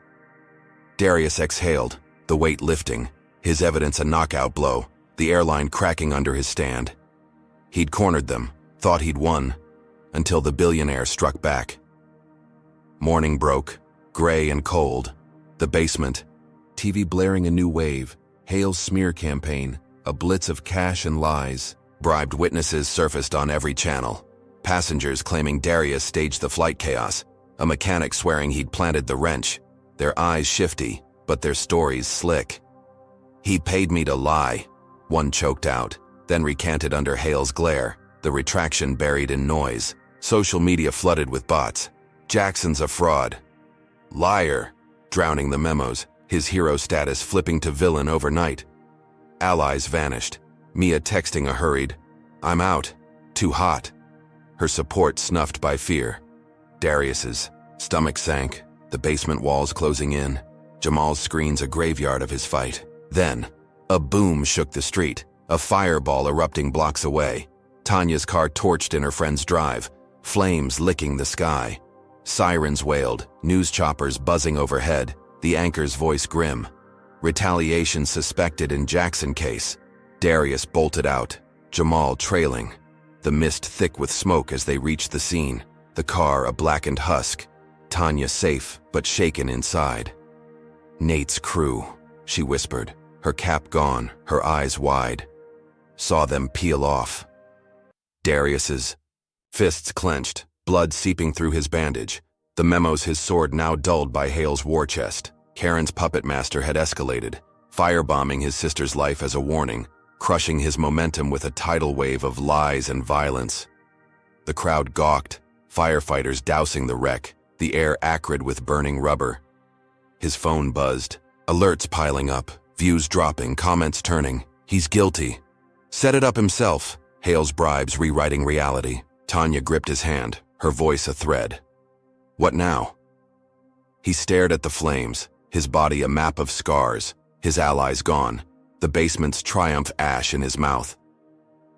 Darius exhaled, the weight lifting, his evidence a knockout blow, the airline cracking under his stand. He'd cornered them, thought he'd won, until the billionaire struck back. Morning broke, gray and cold. The basement, TV blaring a new wave, Hale's smear campaign, a blitz of cash and lies. Bribed witnesses surfaced on every channel. Passengers claiming Darius staged the flight chaos, a mechanic swearing he'd planted the wrench, their eyes shifty, but their stories slick. "He paid me to lie," one choked out, then recanted under Hale's glare, the retraction buried in noise. Social media flooded with bots. "Jackson's a fraud." "Liar," drowning the memos, his hero status flipping to villain overnight. Allies vanished, Mia texting a hurried, "I'm out, too hot." Her support snuffed by fear. Darius's stomach sank, the basement walls closing in, Jamal's screens a graveyard of his fight. Then, a boom shook the street, a fireball erupting blocks away. Tanya's car torched in her friend's drive, flames licking the sky. Sirens wailed, news choppers buzzing overhead, the anchor's voice grim. Retaliation suspected in Jackson case. Darius bolted out, Jamal trailing, the mist thick with smoke as they reached the scene, the car a blackened husk, Tanya safe but shaken inside. "Nate's crew," she whispered, her cap gone, her eyes wide. Saw them peel off. Darius's fists clenched, blood seeping through his bandage, the memos his sword now dulled by Hale's war chest. Karen's puppet master had escalated, firebombing his sister's life as a warning, crushing his momentum with a tidal wave of lies and violence. The crowd gawked, firefighters dousing the wreck, the air acrid with burning rubber. His phone buzzed, alerts piling up, views dropping, comments turning. He's guilty. Set it up himself. Hale's bribes rewriting reality. Tanya gripped his hand, her voice a thread. What now? He stared at the flames, his body a map of scars, his allies gone, the basement's triumph ash in his mouth.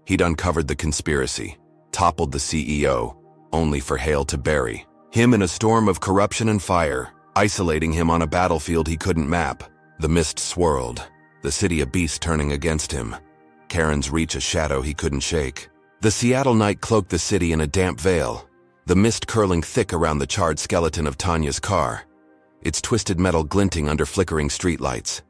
He'd uncovered the conspiracy, toppled the CEO, only for Hale to bury him in a storm of corruption and fire, isolating him on a battlefield he couldn't map. The mist swirled, the city a beast turning against him. Karen's reach a shadow he couldn't shake. The Seattle night cloaked the city in a damp veil, the mist curling thick around the charred skeleton of Tanya's car, its twisted metal glinting under flickering streetlights.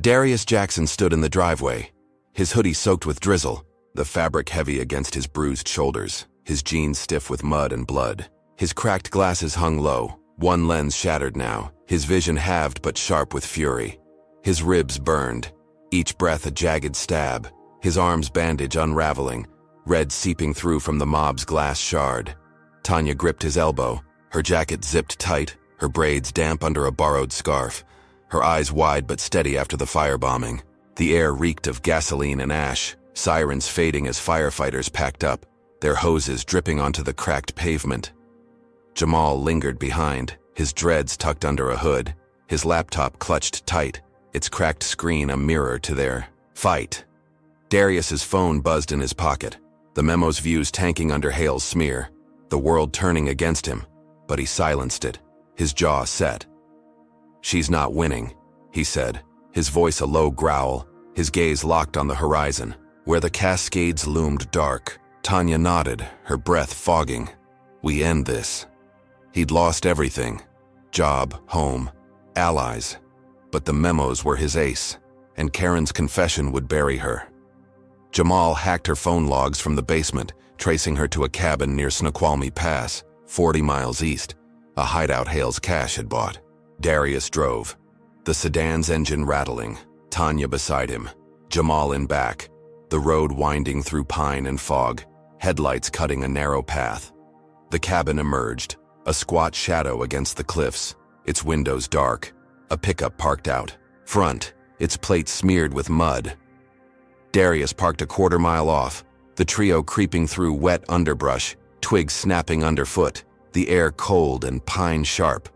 Darius Jackson stood in the driveway, his hoodie soaked with drizzle, the fabric heavy against his bruised shoulders, his jeans stiff with mud and blood. His cracked glasses hung low, one lens shattered now, his vision halved but sharp with fury. His ribs burned, each breath a jagged stab, his arms bandage unraveling, red seeping through from the mob's glass shard. Tanya gripped his elbow, her jacket zipped tight, her braids damp under a borrowed scarf, her eyes wide but steady after the firebombing. The air reeked of gasoline and ash, sirens fading as firefighters packed up, their hoses dripping onto the cracked pavement. Jamal lingered behind, his dreads tucked under a hood, his laptop clutched tight, its cracked screen a mirror to their fight. Darius's phone buzzed in his pocket, the memo's views tanking under Hale's smear, the world turning against him, but he silenced it, his jaw set. "She's not winning," he said, his voice a low growl, his gaze locked on the horizon, where the Cascades loomed dark. Tanya nodded, her breath fogging. "We end this." He'd lost everything, job, home, allies, but the memos were his ace, and Karen's confession would bury her. Jamal hacked her phone logs from the basement, tracing her to a cabin near Snoqualmie Pass, 40 miles east, a hideout Hale's cash had bought. Darius drove, the sedan's engine rattling, Tanya beside him, Jamal in back, the road winding through pine and fog, headlights cutting a narrow path. The cabin emerged, a squat shadow against the cliffs, its windows dark, a pickup parked out, front, its plate smeared with mud. Darius parked a quarter-mile off, the trio creeping through wet underbrush, twigs snapping underfoot, the air cold and pine-sharp.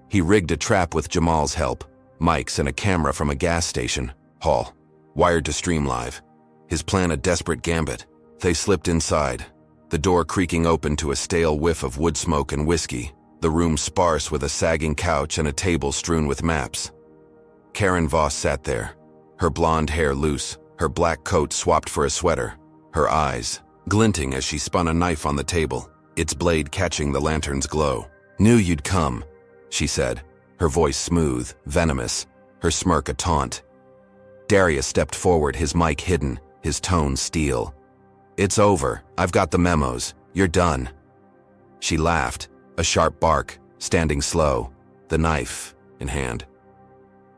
He rigged a trap with Jamal's help, mics and a camera from a gas station, hall, wired to stream live. His plan a desperate gambit. They slipped inside, the door creaking open to a stale whiff of wood smoke and whiskey, the room sparse with a sagging couch and a table strewn with maps. Karen Voss sat there, her blonde hair loose, her black coat swapped for a sweater, her eyes glinting as she spun a knife on the table, its blade catching the lantern's glow. "Knew you'd come," she said, her voice smooth, venomous, her smirk a taunt. Darius stepped forward, his mic hidden, his tone steel. "It's over. I've got the memos. You're done." She laughed, a sharp bark, standing slow, the knife in hand.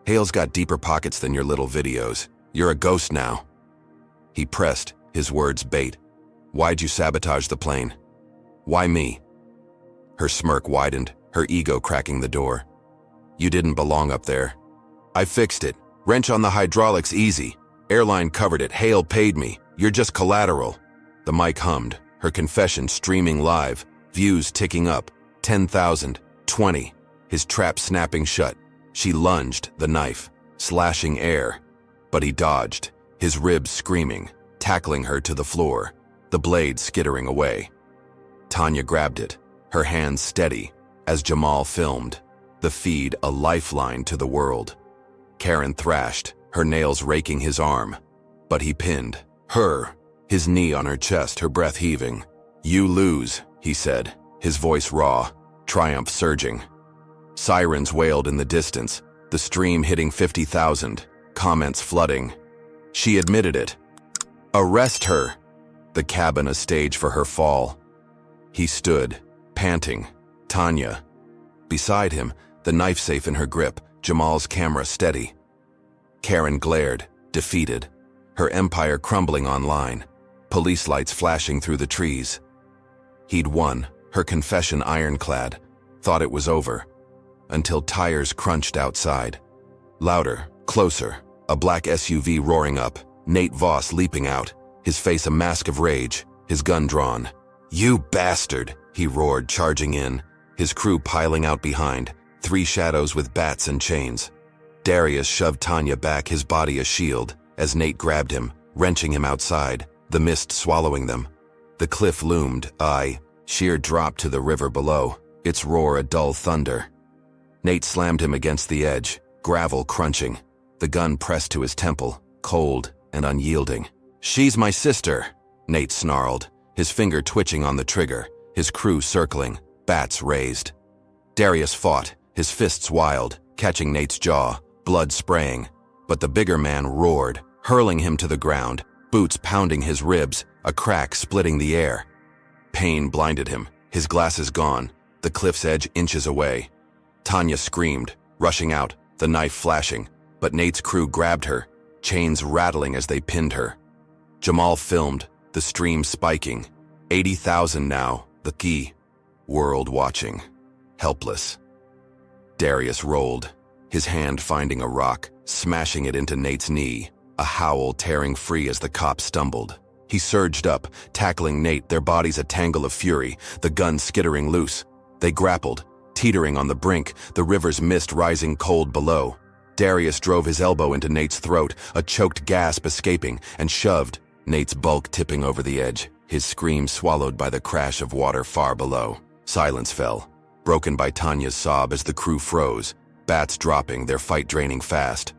"Hale's got deeper pockets than your little videos. You're a ghost now." He pressed, his words bait. "Why'd you sabotage the plane? Why me?" Her smirk widened, her ego cracking the door. "You didn't belong up there. I fixed it. Wrench on the hydraulics easy. Airline covered it. Hale paid me. You're just collateral." The mic hummed, her confession streaming live, views ticking up, 10,000, 20, his trap snapping shut. She lunged, the knife, slashing air, but he dodged, his ribs screaming, tackling her to the floor, the blade skittering away. Tanya grabbed it, her hands steady, as Jamal filmed, the feed a lifeline to the world. Karen thrashed, her nails raking his arm, but he pinned her, his knee on her chest, her breath heaving. "You lose," he said, his voice raw, triumph surging. Sirens wailed in the distance, the stream hitting 50,000, comments flooding. She admitted it. "Arrest her!" The cabin a stage for her fall. He stood, panting. Tanya. Beside him, the knife safe in her grip, Jamal's camera steady. Karen glared, defeated, her empire crumbling online, police lights flashing through the trees. He'd won, her confession ironclad, thought it was over, until tires crunched outside. Louder, closer, a black SUV roaring up, Nate Voss leaping out, his face a mask of rage, his gun drawn. "You bastard!" he roared, charging in, his crew piling out behind, 3 shadows with bats and chains. Darius shoved Tanya back, his body a shield, as Nate grabbed him, wrenching him outside, the mist swallowing them. The cliff loomed, sheer drop to the river below, its roar a dull thunder. Nate slammed him against the edge, gravel crunching, the gun pressed to his temple, cold and unyielding. "She's my sister," Nate snarled, his finger twitching on the trigger, his crew circling, bats raised. Darius fought, his fists wild, catching Nate's jaw, blood spraying, but the bigger man roared, hurling him to the ground, boots pounding his ribs, a crack splitting the air. Pain blinded him, his glasses gone, the cliff's edge inches away. Tanya screamed, rushing out, the knife flashing, but Nate's crew grabbed her, chains rattling as they pinned her. Jamal filmed, the stream spiking. 80,000 now, the key. World watching. Helpless. Darius rolled, his hand finding a rock, smashing it into Nate's knee, a howl tearing free as the cop stumbled. He surged up, tackling Nate, their bodies a tangle of fury, the gun skittering loose. They grappled, teetering on the brink, the river's mist rising cold below. Darius drove his elbow into Nate's throat, a choked gasp escaping, and shoved, Nate's bulk tipping over the edge, his scream swallowed by the crash of water far below. Silence fell, broken by Tanya's sob as the crew froze, bats dropping, their fight draining fast.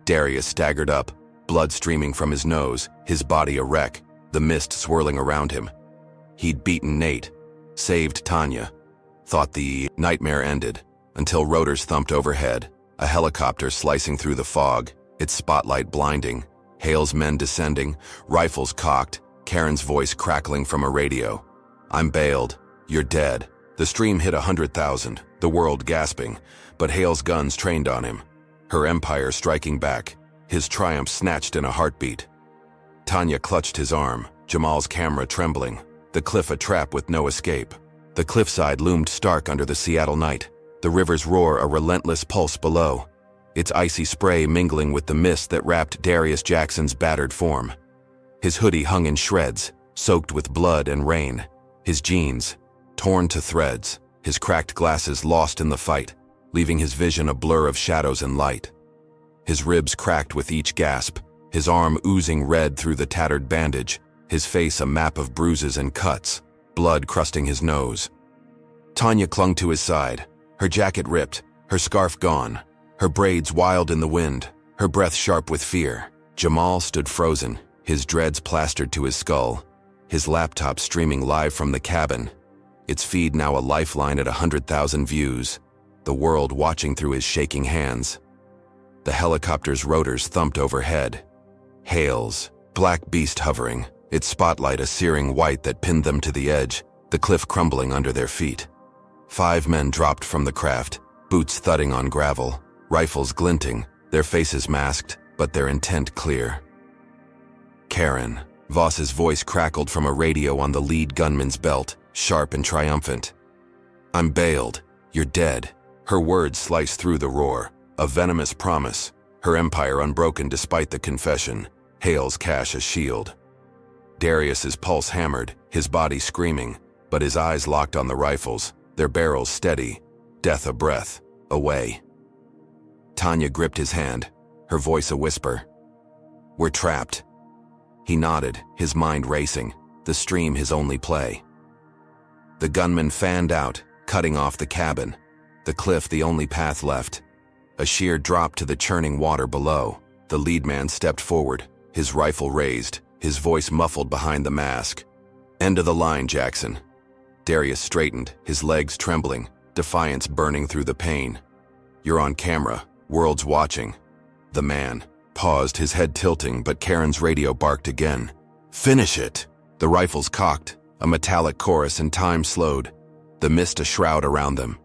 Darius staggered up, blood streaming from his nose, his body a wreck, the mist swirling around him. He'd beaten Nate, saved Tanya, thought the nightmare ended, until rotors thumped overhead, a helicopter slicing through the fog, its spotlight blinding, Hale's men descending, rifles cocked, Karen's voice crackling from a radio. "I'm bailed. You're dead." The stream hit 100,000, the world gasping, but Hale's guns trained on him. Her empire striking back, his triumph snatched in a heartbeat. Tanya clutched his arm, Jamal's camera trembling, the cliff a trap with no escape. The cliffside loomed stark under the Seattle night, the river's roar a relentless pulse below, its icy spray mingling with the mist that wrapped Darius Jackson's battered form. His hoodie hung in shreds, soaked with blood and rain, his jeans torn to threads, his cracked glasses lost in the fight, leaving his vision a blur of shadows and light. His ribs cracked with each gasp, his arm oozing red through the tattered bandage, his face a map of bruises and cuts, blood crusting his nose. Tanya clung to his side, her jacket ripped, her scarf gone, her braids wild in the wind, her breath sharp with fear. Jamal stood frozen, his dreads plastered to his skull, his laptop streaming live from the cabin, its feed now a lifeline at 100,000 views, the world watching through his shaking hands. The helicopter's rotors thumped overhead. Hales, black beast hovering, its spotlight a searing white that pinned them to the edge, the cliff crumbling under their feet. 5 men dropped from the craft, boots thudding on gravel, rifles glinting, their faces masked, but their intent clear. Karen, Voss's voice crackled from a radio on the lead gunman's belt, sharp and triumphant. "I'm bailed. You're dead." Her words sliced through the roar, a venomous promise, her empire unbroken despite the confession, Hale's cash a shield. Darius's pulse hammered, his body screaming, but his eyes locked on the rifles, their barrels steady, death a breath, away. Tanya gripped his hand, her voice a whisper. "We're trapped." He nodded, his mind racing, the stream his only play. The gunman fanned out, cutting off the cabin, the cliff the only path left. A sheer drop to the churning water below. The lead man stepped forward, his rifle raised, his voice muffled behind the mask. "End of the line, Jackson." Darius straightened, his legs trembling, defiance burning through the pain. "You're on camera. World's watching." The man paused, his head tilting, but Karen's radio barked again. "Finish it!" The rifles cocked, a metallic chorus, and time slowed, the mist a shroud around them.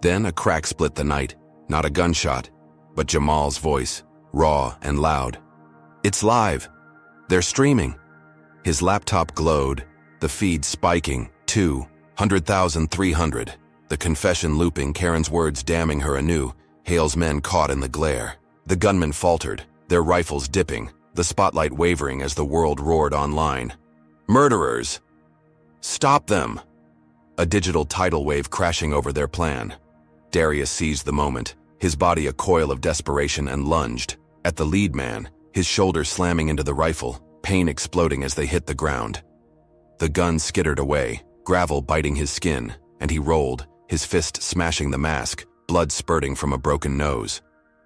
Then a crack split the night, not a gunshot, but Jamal's voice, raw and loud. "It's live. They're streaming." His laptop glowed, the feed spiking, 200,300. The confession looping, Karen's words damning her anew, Hale's men caught in the glare. The gunmen faltered, their rifles dipping, the spotlight wavering as the world roared online. "Murderers! Stop them!" A digital tidal wave crashing over their plan. Darius seized the moment, his body a coil of desperation, and lunged. At the lead man, his shoulder slamming into the rifle, pain exploding as they hit the ground. The gun skittered away, gravel biting his skin, and he rolled, his fist smashing the mask, blood spurting from a broken nose.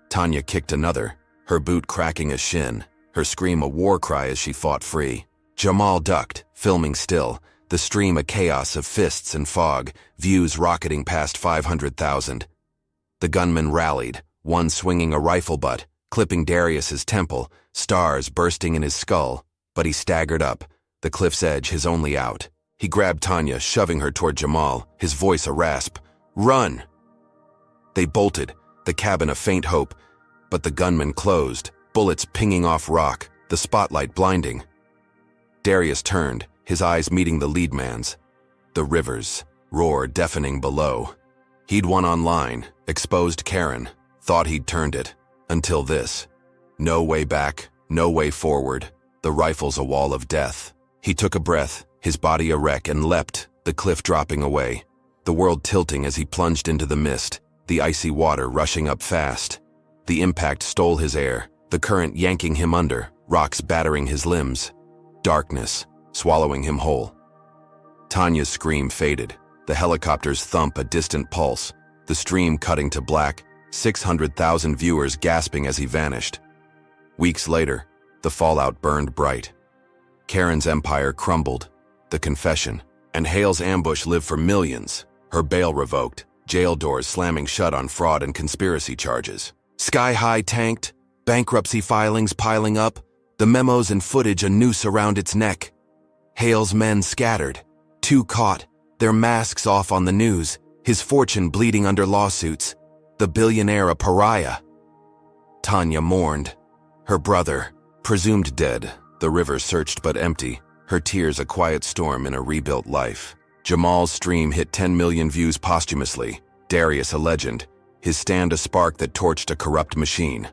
Tanya kicked another, her boot cracking a shin, her scream a war cry as she fought free. Jamal ducked, filming still, the stream a chaos of fists and fog, views rocketing past 500,000. The gunman rallied, one swinging a rifle butt, clipping Darius's temple, stars bursting in his skull, but he staggered up, the cliff's edge his only out. He grabbed Tanya, shoving her toward Jamal, his voice a rasp. "Run!" They bolted, the cabin a faint hope, but the gunman closed, bullets pinging off rock, the spotlight blinding. Darius turned, his eyes meeting the lead man's. The rivers, roar deafening below. He'd won online, exposed Karen, thought he'd turned it, until this. No way back, no way forward, the rifle's a wall of death. He took a breath, his body a wreck, and leapt, the cliff dropping away. The world tilting as he plunged into the mist, the icy water rushing up fast. The impact stole his air, the current yanking him under, rocks battering his limbs. Darkness, swallowing him whole. Tanya's scream faded, the helicopter's thump a distant pulse, the stream cutting to black, 600,000 viewers gasping as he vanished. Weeks later, the fallout burned bright. Karen's empire crumbled, the confession, and Hale's ambush lived for millions, her bail revoked, jail doors slamming shut on fraud and conspiracy charges. Sky High tanked, bankruptcy filings piling up, the memos and footage a noose around its neck. Hale's men scattered, 2 caught, their masks off on the news, his fortune bleeding under lawsuits, the billionaire a pariah. Tanya mourned. Her brother, presumed dead, the river searched but empty, her tears a quiet storm in a rebuilt life. Jamal's stream hit 10 million views posthumously, Darius a legend, his stand a spark that torched a corrupt machine.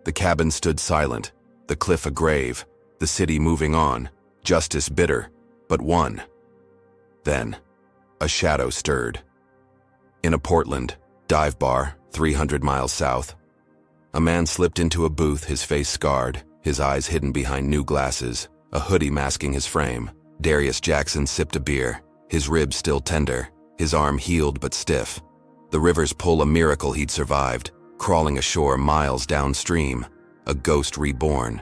The cabin stood silent, the cliff a grave, the city moving on, justice bitter, but one. Then, a shadow stirred. In a Portland dive bar, 300 miles south, a man slipped into a booth, his face scarred, his eyes hidden behind new glasses, a hoodie masking his frame. Darius Jackson sipped a beer, his ribs still tender, his arm healed but stiff. The river's pull a miracle he'd survived, crawling ashore miles downstream, a ghost reborn.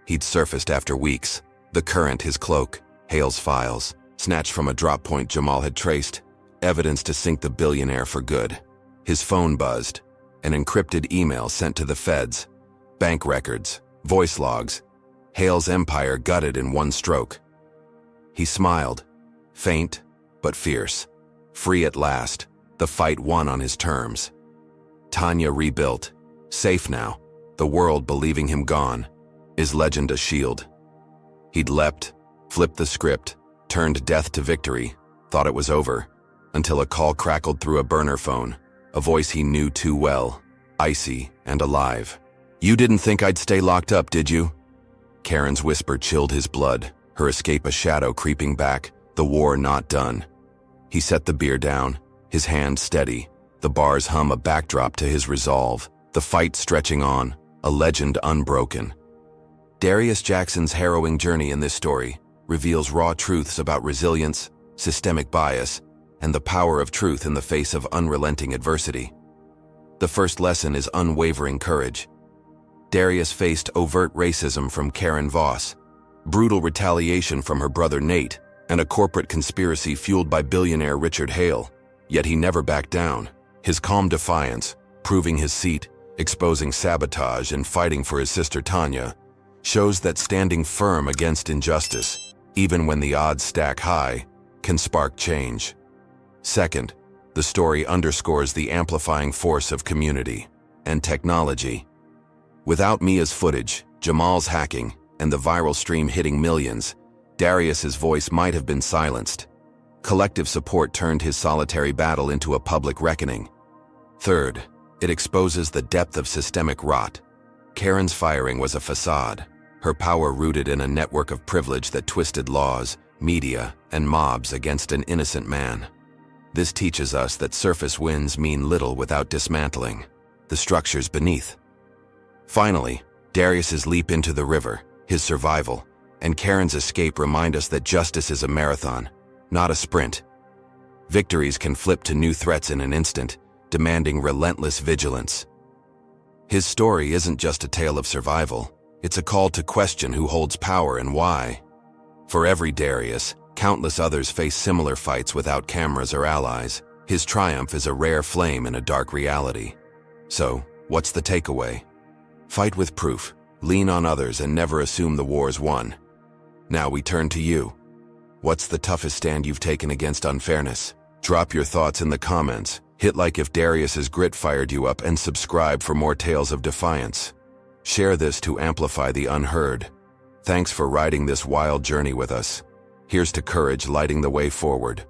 He'd surfaced after weeks, the current his cloak, Hale's files, snatched from a drop point Jamal had traced, evidence to sink the billionaire for good. His phone buzzed, an encrypted email sent to the feds, bank records, voice logs, Hale's empire gutted in one stroke. He smiled, faint but fierce, free at last, the fight won on his terms. Tanya rebuilt, safe now, the world believing him gone, his legend a shield. He'd leapt, flipped the script, turned death to victory, thought it was over, until a call crackled through a burner phone, a voice he knew too well, icy and alive. "You didn't think I'd stay locked up, did you?" Karen's whisper chilled his blood, her escape a shadow creeping back, the war not done. He set the beer down, his hand steady, the bars hum a backdrop to his resolve, the fight stretching on, a legend unbroken. Darius Jackson's harrowing journey in this story reveals raw truths about resilience, systemic bias, and the power of truth in the face of unrelenting adversity. The first lesson is unwavering courage. Darius faced overt racism from Karen Voss, brutal retaliation from her brother Nate, and a corporate conspiracy fueled by billionaire Richard Hale. Yet he never backed down. His calm defiance, proving his seat, exposing sabotage, and fighting for his sister Tanya, shows that standing firm against injustice, even when the odds stack high, can spark change. Second, the story underscores the amplifying force of community and technology. Without Mia's footage, Jamal's hacking, and the viral stream hitting millions, Darius's voice might have been silenced. Collective support turned his solitary battle into a public reckoning. Third, it exposes the depth of systemic rot. Karen's firing was a facade, her power rooted in a network of privilege that twisted laws, media, and mobs against an innocent man. This teaches us that surface wins mean little without dismantling the structures beneath. Finally, Darius's leap into the river, his survival, and Karen's escape remind us that justice is a marathon, not a sprint. Victories can flip to new threats in an instant, demanding relentless vigilance. His story isn't just a tale of survival, it's a call to question who holds power and why. For every Darius, countless others face similar fights without cameras or allies. His triumph is a rare flame in a dark reality. So, what's the takeaway? Fight with proof, lean on others, and never assume the war's won. Now we turn to you. What's the toughest stand you've taken against unfairness? Drop your thoughts in the comments, hit like if Darius's grit fired you up, and subscribe for more tales of defiance. Share this to amplify the unheard. Thanks for riding this wild journey with us. Here's to courage lighting the way forward.